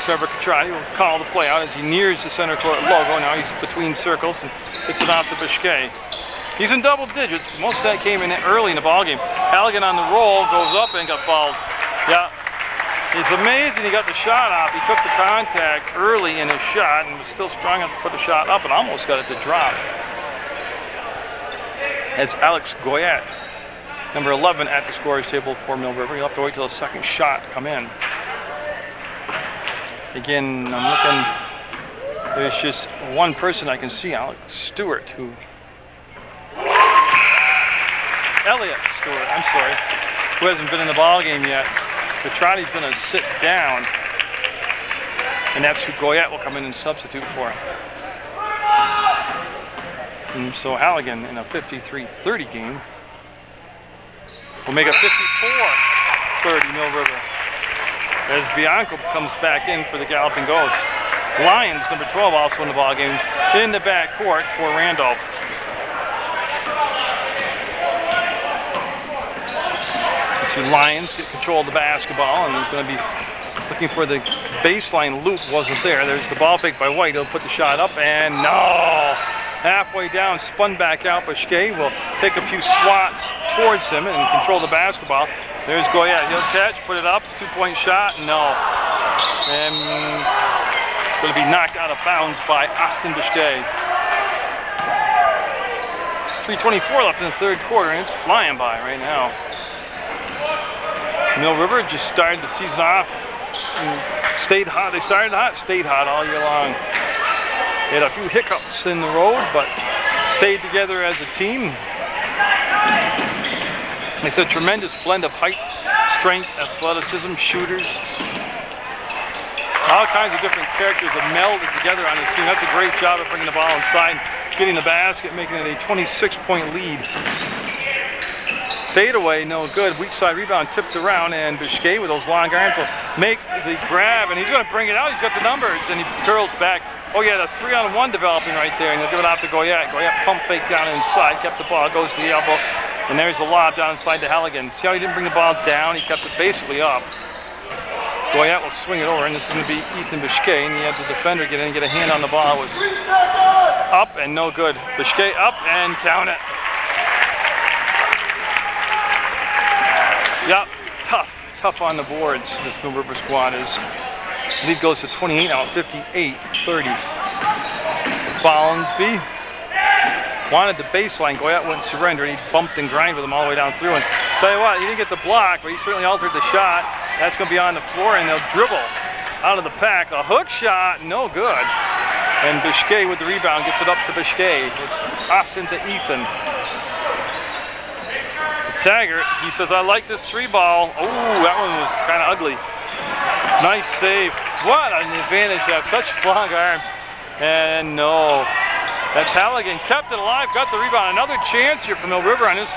Trevor Catrati will call the play out as he nears the center court logo. Now he's between circles and hits it off to Biscay. He's in double digits. Most of that came in early in the ballgame. Halligan on the roll, goes up and got fouled. Yeah, it's amazing he got the shot off. He took the contact early in his shot and was still strong enough to put the shot up and almost got it to drop. As Alex Goyette, number 11 at the scorer's table for Mill River. You'll have to wait till the second shot to come in. Again, I'm looking, there's just one person I can see, Alex Stewart, Elliot Stewart, I'm sorry, who hasn't been in the ball game yet. Catrati's going to sit down, and that's who Goyette will come in and substitute for. And so Halligan in a 53-30 game will make a 54-30 Mill River as Bianco comes back in for the Galloping Ghost. Lyons, number 12, also in the ball game in the backcourt for Randolph. You see Lyons get control of the basketball, and he's going to be looking for the baseline loop. Wasn't there. There's the ball fake by White. He'll put the shot up, and no! Halfway down, spun back out. Biscay will take a few swats towards him and control the basketball. There's Goyette. He'll catch, put it up, two-point shot, no. And going to be knocked out of bounds by Austin Biscay. 3:24 left in the third quarter, and it's flying by right now. Mill River just started the season off and stayed hot. They started hot, stayed hot all year long. They had a few hiccups in the road, but stayed together as a team. It's a tremendous blend of height, strength, athleticism, shooters. All kinds of different characters have melded together on this team. That's a great job of bringing the ball inside, getting the basket, making it a 26-point lead. Fadeaway, no good. Weak side rebound tipped around, and Biscay with those long arms will make the grab, and he's going to bring it out. He's got the numbers, and he curls back. Oh yeah, the 3-on-1 developing right there, and he'll give it off to Goyette. Goyette pump fake down inside, kept the ball, goes to the elbow, and there's the lob down inside to Halligan. See how he didn't bring the ball down? He kept it basically up. Goyette will swing it over, and this is going to be Ethan Biscay, and he has the defender get in and get a hand on the ball. It was up and no good. Biscay up and count it. Yep, tough on the boards, this Mill River squad is. Lead goes to 28 now, 58-30. Follansby wanted the baseline. Goyette wouldn't surrender, and he bumped and grinded with him all the way down through. And tell you what, he didn't get the block, but he certainly altered the shot. That's going to be on the floor, and they'll dribble out of the pack. A hook shot, no good. And Biscay with the rebound gets it up to Biscay. It's Austin to Ethan. Taggart, he says, I like this three ball. Oh, that one was kind of ugly. Nice save. What an advantage to have such long arms. And no. That's Halligan. Kept it alive, got the rebound. Another chance here for Mill River on this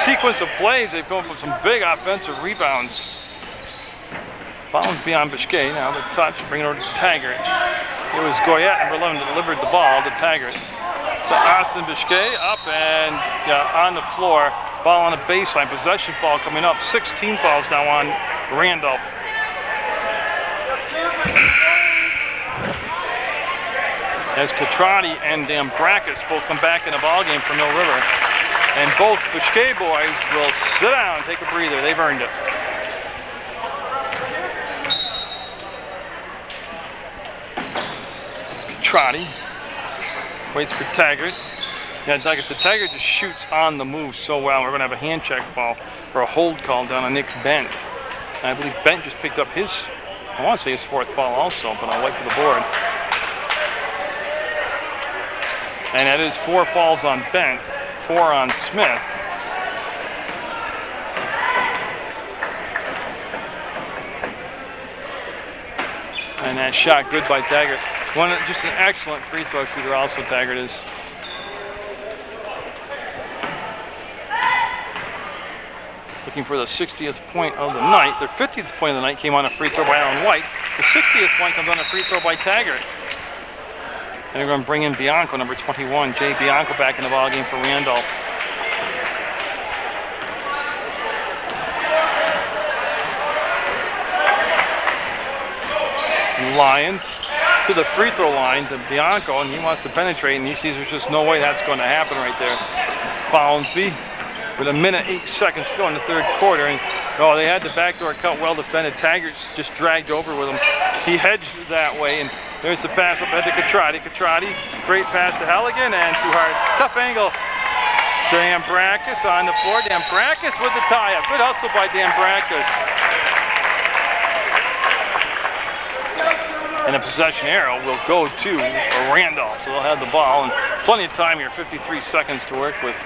sequence of plays. They've come up with some big offensive rebounds. Following beyond Biscay. Now the touch, bring it over to Taggart. It was Goyette, number 11, that delivered the ball to Taggart. To Austin Biscay, up and on the floor. Ball on the baseline, possession foul coming up. 16 fouls now on Randolph. As Catrati and Brackets both come back in the ball game for Mill River. And both Biscay boys will sit down and take a breather. They've earned it. Catrati waits for Taggart. Yeah, like I said, Taggart just shoots on the move so well. We're going to have a hand check ball or a hold call down on Nick Bent. And I believe Bent just picked up his, I want to say his fourth foul also, but I'll wait for the board. And that is 4 fouls on Bent, 4 on Smith. And that shot good by Taggart. Just an excellent free throw shooter also, Taggart is. Looking for the 60th point of the night. Their 50th point of the night came on a free throw by Alan White. The 60th point comes on a free throw by Taggart. And they're going to bring in Bianco, number 21. Jay Bianco back in the ballgame for Randolph. Lions to the free throw line to Bianco, and he wants to penetrate, and he sees there's just no way that's going to happen right there. Founsby with 1:08 to go in the third quarter, and oh, they had the backdoor cut, well defended. Taggart just dragged over with him. He hedged that way, and there's the pass up ahead to Catrati. Catrati, great pass to Halligan, and too hard. Tough angle. Dambrakis on the floor. Dambrakis with the tie-up. Good hustle by Dambrakis. And a possession arrow will go to Randolph, so they'll have the ball, and plenty of time here, 53 seconds to work with.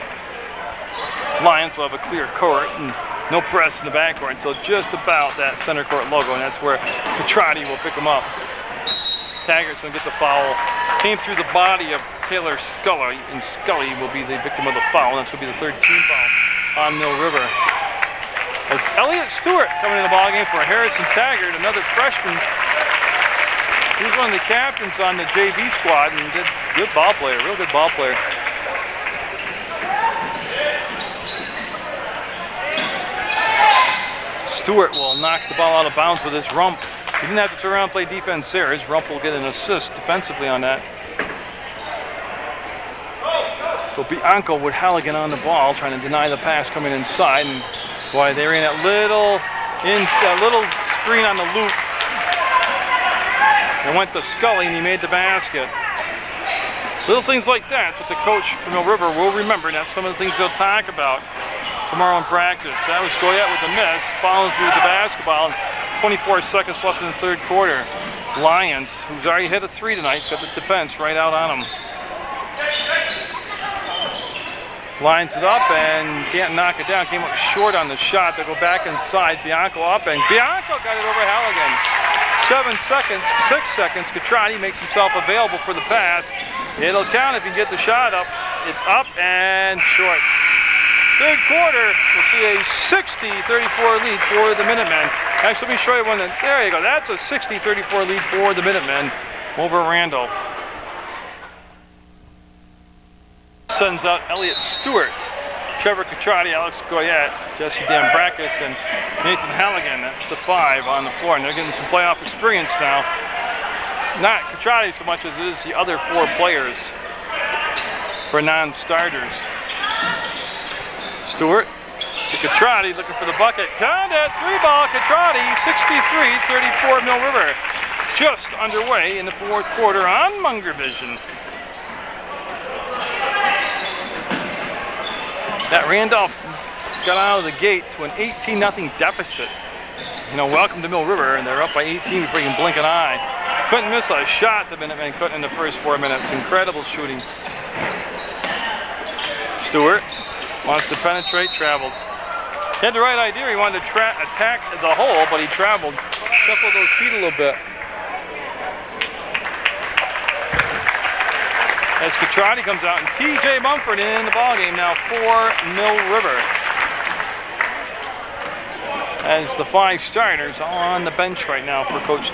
Lions will have a clear court and no press in the backcourt until just about that center court logo, and that's where Catrati will pick them up. Taggart's going to get the foul. Came through the body of Taylor Scully, and Scully will be the victim of the foul, and that's going to be the third team foul on Mill River. As Elliott Stewart coming in the ballgame for Harrison Taggart, another freshman. He's one of the captains on the JV squad, and good ball player, real good ball player. Stewart will knock the ball out of bounds with his rump. He didn't have to turn around and play defense there. His rump will get an assist defensively on that. So Bianco with Halligan on the ball, trying to deny the pass coming inside, and boy, they ran that little screen on the loop. It went to Scully, and he made the basket. Little things like that, but the coach from Mill River will remember, and that's some of the things they'll talk about tomorrow in practice. That was Goyette with the miss, Follins with the basketball, and 24 seconds left in the third quarter. Lions, who's already hit a three tonight, got the defense right out on him. Lines it up and can't knock it down. Came up short on the shot. They go back inside. Bianco up, and Bianco got it over Halligan. 7 seconds, 6 seconds. Catrati makes himself available for the pass. It'll count if you get the shot up. It's up and short. Third quarter, we'll see a 60-34 lead for the Minutemen. Actually, let me show you one. There you go. That's a 60-34 lead for the Minutemen over Randolph. Sends out Elliott Stewart, Trevor Catrati, Alex Goyette, Jesse Dambrakis, and Nathan Halligan. That's the 5 on the floor, and they're getting some playoff experience now. Not Catrati so much as it is the other 4 players for non-starters. Stewart to Catrati, looking for the bucket. Condit, 3-ball, Catrati, 63-34 Mill River. Just underway in the fourth quarter on Munger Vision. That Randolph got out of the gate to an 18-0 deficit. You know, welcome to Mill River, and they're up by 18 before you can blink an eye. Couldn't miss a shot the Minutemen couldn't in the first 4 minutes. Incredible shooting. Stewart wants to penetrate, traveled. He had the right idea. He wanted to attack the hole, but he traveled. Shuffled those feet a little bit. As Catrati comes out, and T.J. Mumford in the ballgame now for Mill River. As the 5 starters on the bench right now for Coach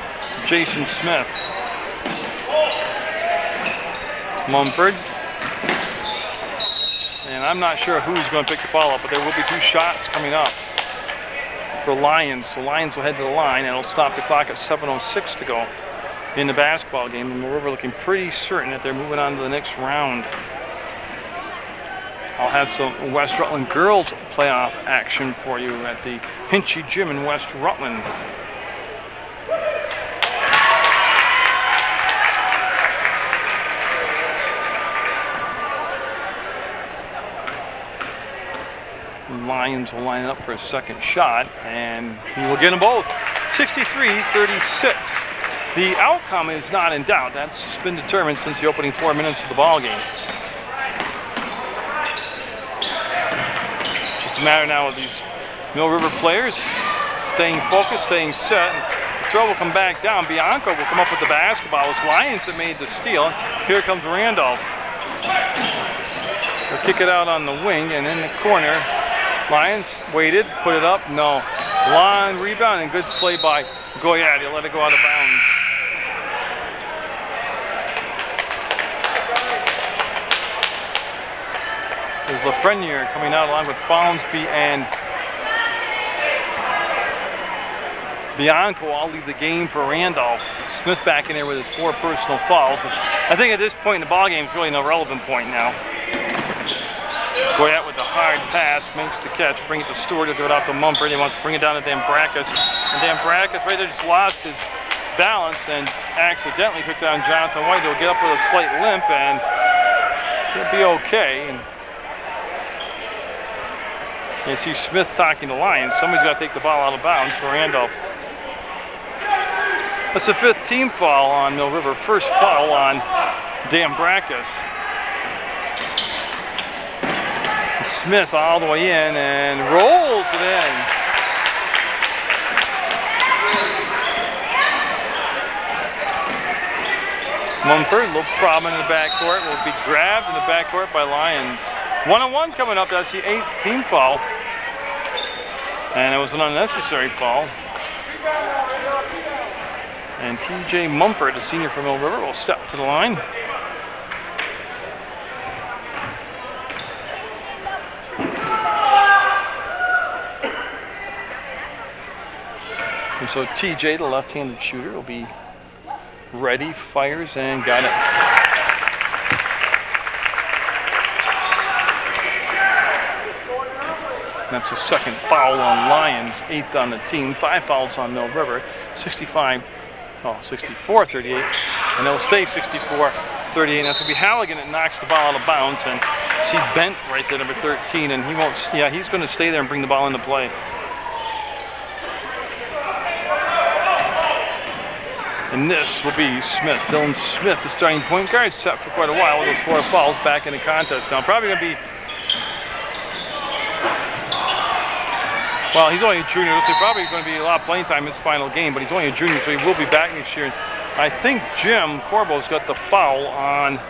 Jason Smith. Mumford. And I'm not sure who's going to pick the ball up, but there will be 2 shots coming up for Lions. So Lions will head to the line, and it'll stop the clock at 7:06 to go in the basketball game. And Mill River looking pretty certain that they're moving on to the next round. I'll have some West Rutland girls playoff action for you at the Hinchy Gym in West Rutland. Lions will line up for a second shot, and he will get them both. 63-36. The outcome is not in doubt. That's been determined since the opening 4 minutes of the ball game. It's a matter now of these Mill River players staying focused, staying set. The throw will come back down. Bianco will come up with the basketball. It's Lions that made the steal. Here comes Randolph. They'll kick it out on the wing, and in the corner, Lions waited, put it up, no. Long rebound, and good play by Goyette, he'll let it go out of bounds. There's Lafreniere coming out along with Founsby and Bianco. I'll leave the game for Randolph. Smith back in there with his 4 personal fouls, which I think at this point in the ballgame is really an irrelevant point now. Goyette with the hard pass, makes the catch, bring it to Stewart to throw it out to Mumford. He wants to bring it down to Dambrakis. And Dambrakis right there just lost his balance and accidentally took down Jonathan White. He'll get up with a slight limp and he'll be okay. And you see Smith talking to Lyons. Somebody's got to take the ball out of bounds for Randolph. That's the 5th team foul on Mill River. First foul on Dambrakis. Smith all the way in and rolls it in. Mumford, a little problem in the backcourt, will be grabbed in the backcourt by Lyons. 1-on-1 coming up, that's the 8th team foul. And it was an unnecessary foul. And TJ Mumford, a senior from Mill River, will step to the line. And so TJ, the left-handed shooter, will be ready, fires, and got it. That's the 2nd foul on Lyons, 8th on the team. 5 fouls on Mill River, 64-38, and it'll stay 64-38. And that's going to be Halligan that knocks the ball out of bounds, and she's bent right there, number 13, and he won't. Yeah, he's going to stay there and bring the ball into play. And this will be Smith. Dylan Smith, the starting point guard, set for quite a while with those 4 fouls back in the contest. Now, probably going to be, well, he's only a junior. So probably going to be a lot of playing time in his final game, but he's only a junior, so he will be back next year. I think Jim Corbo's got the foul on,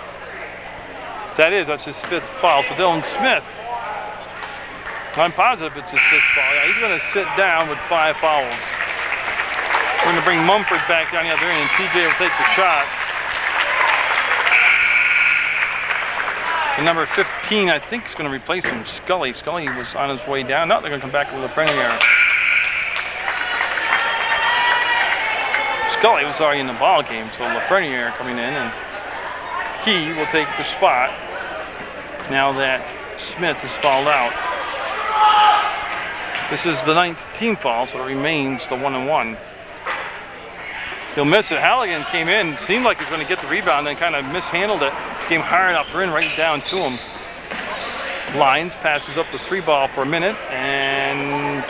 that's his 5th foul. So Dylan Smith, I'm positive it's his 5th foul. Yeah, he's going to sit down with 5 fouls. We're going to bring Mumford back down the other end, and TJ will take the shots. And number 15, I think, is going to replace him, Scully. Scully was on his way down. No, they're going to come back with Lafreniere. Scully was already in the ball game, so Lafreniere coming in, and he will take the spot now that Smith is fouled out. This is the 9th team foul, so it remains the 1-on-1. He'll miss it. Halligan came in, seemed like he was going to get the rebound, then kind of mishandled it. This came hard up in, right down to him. Lyons passes up the 3 ball for a minute, and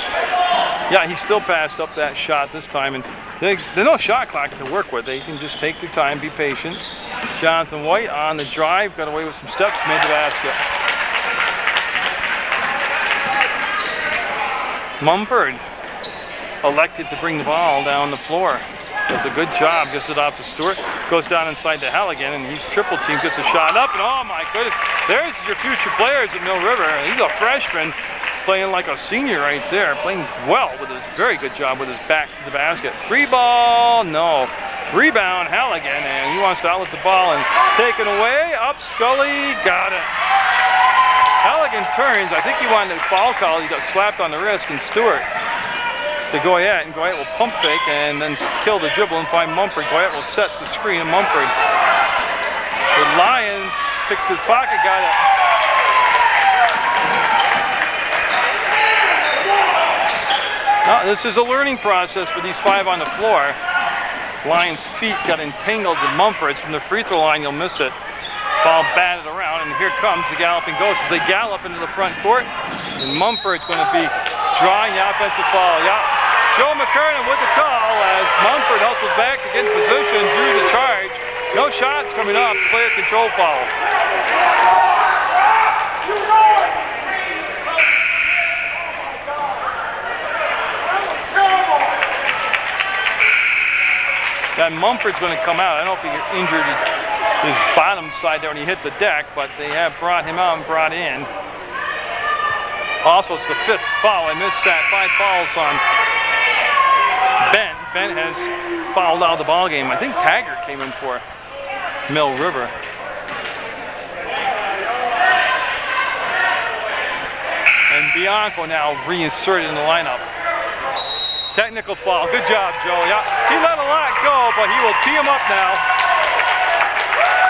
yeah, he still passed up that shot this time. And there's no shot clock to work with. They can just take their time, be patient. Jonathan White on the drive, got away with some steps, made the basket. Mumford elected to bring the ball down the floor. Does a good job, gets it off to Stewart, goes down inside to Halligan, and he's triple team, gets a shot up, and oh my goodness, there's your future players at Mill River. He's a freshman, playing like a senior right there, playing well with his very good job with his back to the basket. 3 ball, no. Rebound, Halligan, and he wants to outlet the ball and take it away. Up, Scully, got it. Halligan turns, I think he wanted a foul call, he got slapped on the wrist, and Stewart to Goyette, and Goyette will pump fake and then kill the dribble and find Mumford. Goyette will set the screen, and Mumford, the Lyons, picked his pocket, got it. Now, this is a learning process for these 5 on the floor. Lyons' feet got entangled with Mumford's. From the free throw line, you'll miss it. Ball batted around, and here comes the galloping ghost as they gallop into the front court. And Mumford's going to be drawing the offensive foul. Yeah. Joe McKernan with the call as Mumford hustles back to get in position, drew the charge. No shots coming up, player control foul. Then Mumford's going to come out. I don't know if he injured his bottom side there when he hit the deck, but they have brought him out and brought in. Also, it's the 5th foul. I missed that. 5 fouls on Ben. Bent has fouled out of the ball game. I think Taggart came in for Mill River. And Bianco now reinserted in the lineup. Technical foul. Good job, Joe. Yeah, he let a lot go, but he will tee him up now.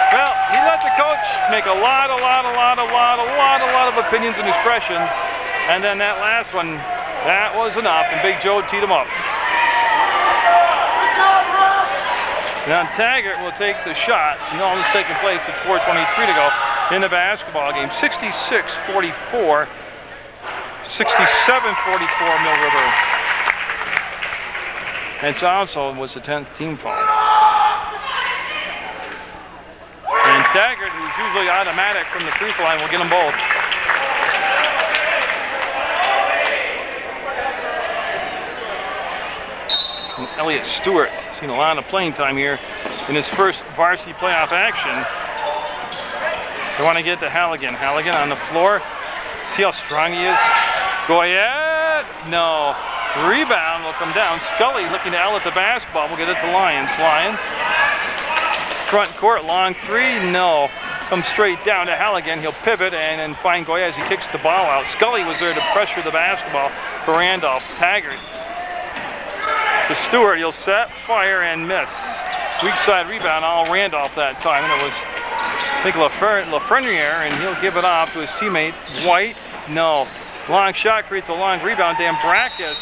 Well, he let the coach make a lot of opinions and expressions, and then that last one, that was enough, and Big Joe teed him up. Now Taggart will take the shots. You know, all this taking place with 4:23 to go in the basketball game. 66-44, 67-44 Mill River. And Johnson was the 10th team foul. And Taggart, who's usually automatic from the free throw line, will get them both. And Elliott Stewart, seen a lot of playing time here in his first varsity playoff action. They want to get to Halligan. Halligan on the floor. See how strong he is? Goyette, no. Rebound will come down. Scully looking to outlet the basketball. We'll get it to Lyons. Lyons. Front court, long three, no. Comes straight down to Halligan. He'll pivot and then find Goya as he kicks the ball out. Scully was there to pressure the basketball for Randolph. Taggart to Stewart. He'll set, fire, and miss. Weak side rebound, all Randolph that time. And it was, I think, Lafreniere, and he'll give it off to his teammate, White. No. Long shot creates a long rebound. Dambrakis,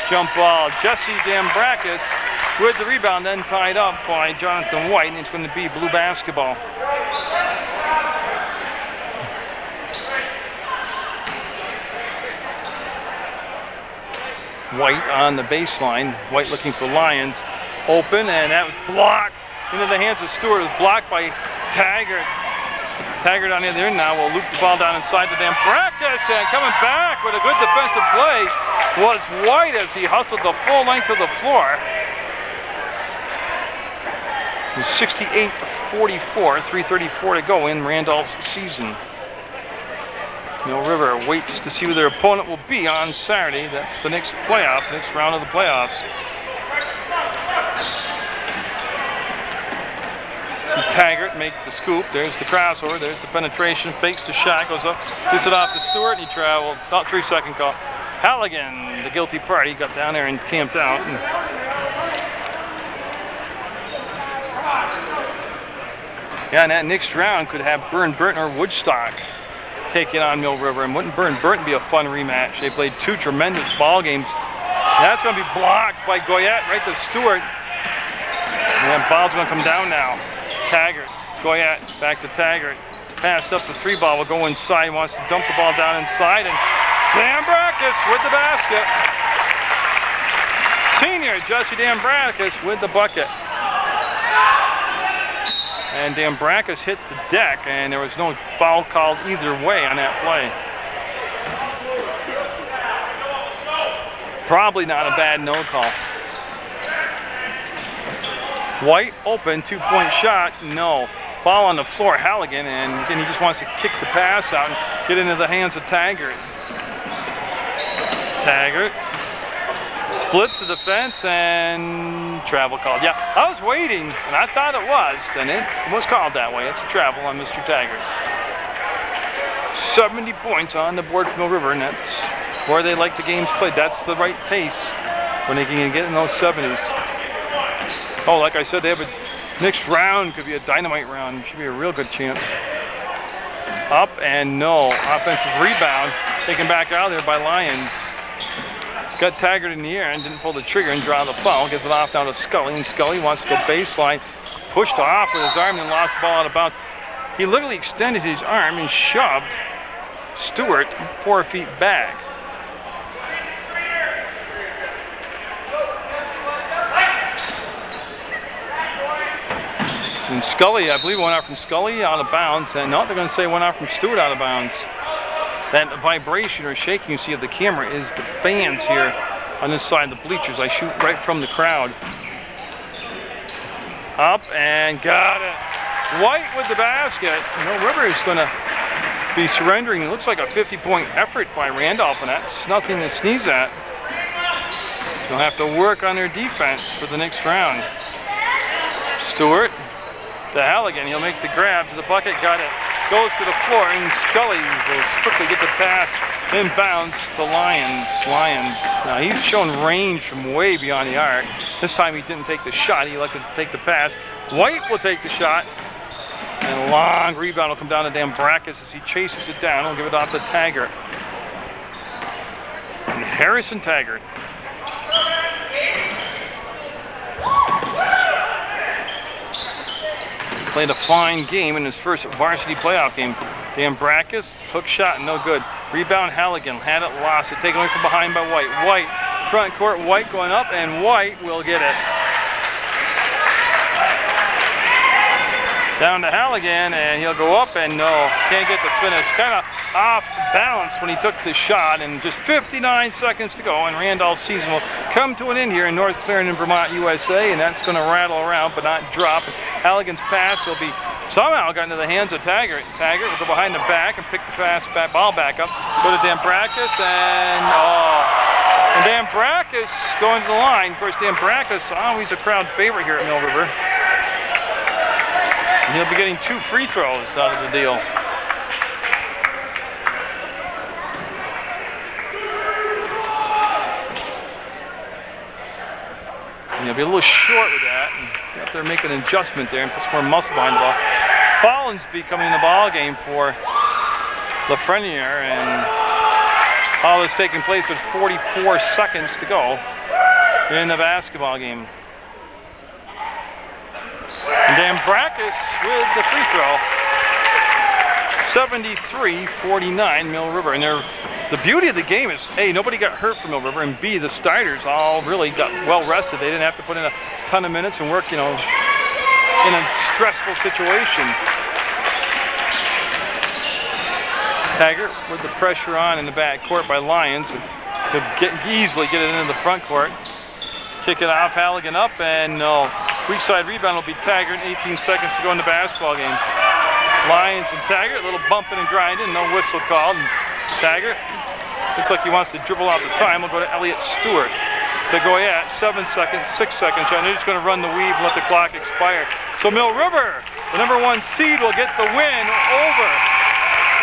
jump ball. Jesse Dambrakis with the rebound, then tied up by Jonathan White, and it's going to be blue basketball. White on the baseline. White looking for Lyons. Open, and that was blocked into the hands of Stewart. It was blocked by Taggart. Taggart on the other end now will loop the ball down inside to Dambrakis, and coming back with a good defensive play was White as he hustled the full length of the floor. It was 68-44, 3:34 to go in Randolph's season. Mill River waits to see who their opponent will be on Saturday. That's the next round of the playoffs. See Taggart make the scoop. There's the crossover. There's the penetration. Fakes the shot. Goes up. Gets it off to Stewart, and he traveled. About 3-second call. Halligan, the guilty party, got down there and camped out. Yeah, and that next round could have Burn Burton or Woodstock taking on Mill River. And wouldn't Burn Burton be a fun rematch? They played two tremendous ball games. That's going to be blocked by Goyette right to Stewart. And that ball's going to come down now. Taggart, Goyette, back to Taggart. Passed up the three ball, will go inside, wants to dump the ball down inside, and Dambrakis with the basket. Senior Jesse Dambrakis with the bucket. And Dambrakis hit the deck, and there was no foul called either way on that play. Probably not a bad no call. White open, 2-point shot, no. Ball on the floor, Halligan, and then he just wants to kick the pass out and get into the hands of Taggart. Taggart splits the defense and travel called. Yeah, I was waiting, and I thought it was, and it was called that way. It's a travel on Mr. Taggart. 70 points on the board for Mill River, and that's where they like the games played. That's the right pace when they can get in those 70s. Oh, like I said, they have a next round, could be a dynamite round. Should be a real good chance. Up and no. Offensive rebound. Taken back out there by Lyons. Got Taggart in the air and didn't pull the trigger and draw the foul. Gets it off now to Scully, and Scully wants to go baseline. Pushed off with his arm and lost the ball out of bounds. He literally extended his arm and shoved Stewart 4 feet back. And Scully, I believe, went out from Scully out of bounds, and no, they're going to say went out from Stewart out of bounds. That vibration or shaking you see of the camera is the fans here on this side of the bleachers. I shoot right from the crowd. Up and got it. White with the basket. Mill River is going to be surrendering. It looks like a 50-point effort by Randolph, and that's nothing to sneeze at. They'll have to work on their defense for the next round. Stewart to Halligan. He'll make the grab to the bucket. Got it. Goes to the floor, and Scully will quickly get the pass. Inbounds to Lyons. Now he's shown range from way beyond the arc. This time he didn't take the shot. He elected to take the pass. White will take the shot. And a long rebound will come down to Dambrakis as he chases it down. He'll give it off to Taggart. And Harrison Taggart. Played a fine game in his first varsity playoff game. Dambrakis, hook shot, no good. Rebound Halligan, had it, lost it, taken away from behind by White. White, front court, White going up, and White will get it. Down to Halligan, and he'll go up, and no, can't get the finish. Kind of off balance when he took the shot, and just 59 seconds to go, and Randolph's season will come to an end here in North Clarendon, Vermont, USA, and that's going to rattle around but not drop. Halligan's pass will be somehow got into the hands of Taggart. Taggart will go behind the back and pick the ball back up. Go to Dambrakis, and Dambrakis going to the line. Of course, Dambrakis always a crowd favorite here at Mill River. And he'll be getting 2 free throws out of the deal. And he'll be a little short with that. And you have to make an adjustment there and put some more muscle behind the ball. Follinsby coming in the ball game for Lafreniere, and all is taking place with 44 seconds to go in the basketball game. And Dambrakis with the free throw. 73-49 Mill River. And the beauty of the game is, A, nobody got hurt from Mill River, and B, the starters all really got well rested. They didn't have to put in a ton of minutes and work, you know, in a stressful situation. Taggart with the pressure on in the back court by Lyons to easily get it into the front court. Kick it off, Halligan up, and no. Weak side rebound will be Taggart, 18 seconds to go in the basketball game. Lyons and Taggart, a little bumping and grinding, no whistle called. And Taggart looks like he wants to dribble out the time. We'll go to Elliott Stewart. To Goyette, 7 seconds, 6 seconds. And they're just going to run the weave and let the clock expire. So Mill River, the #1 seed, will get the win over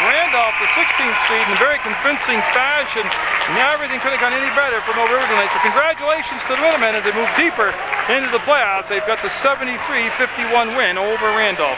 Randolph, the 16th seed, in a very convincing fashion. Now everything couldn't have gone any better for Mill River tonight. So congratulations to the Minutemen as they move deeper into the playoffs. They've got the 73-51 win over Randolph.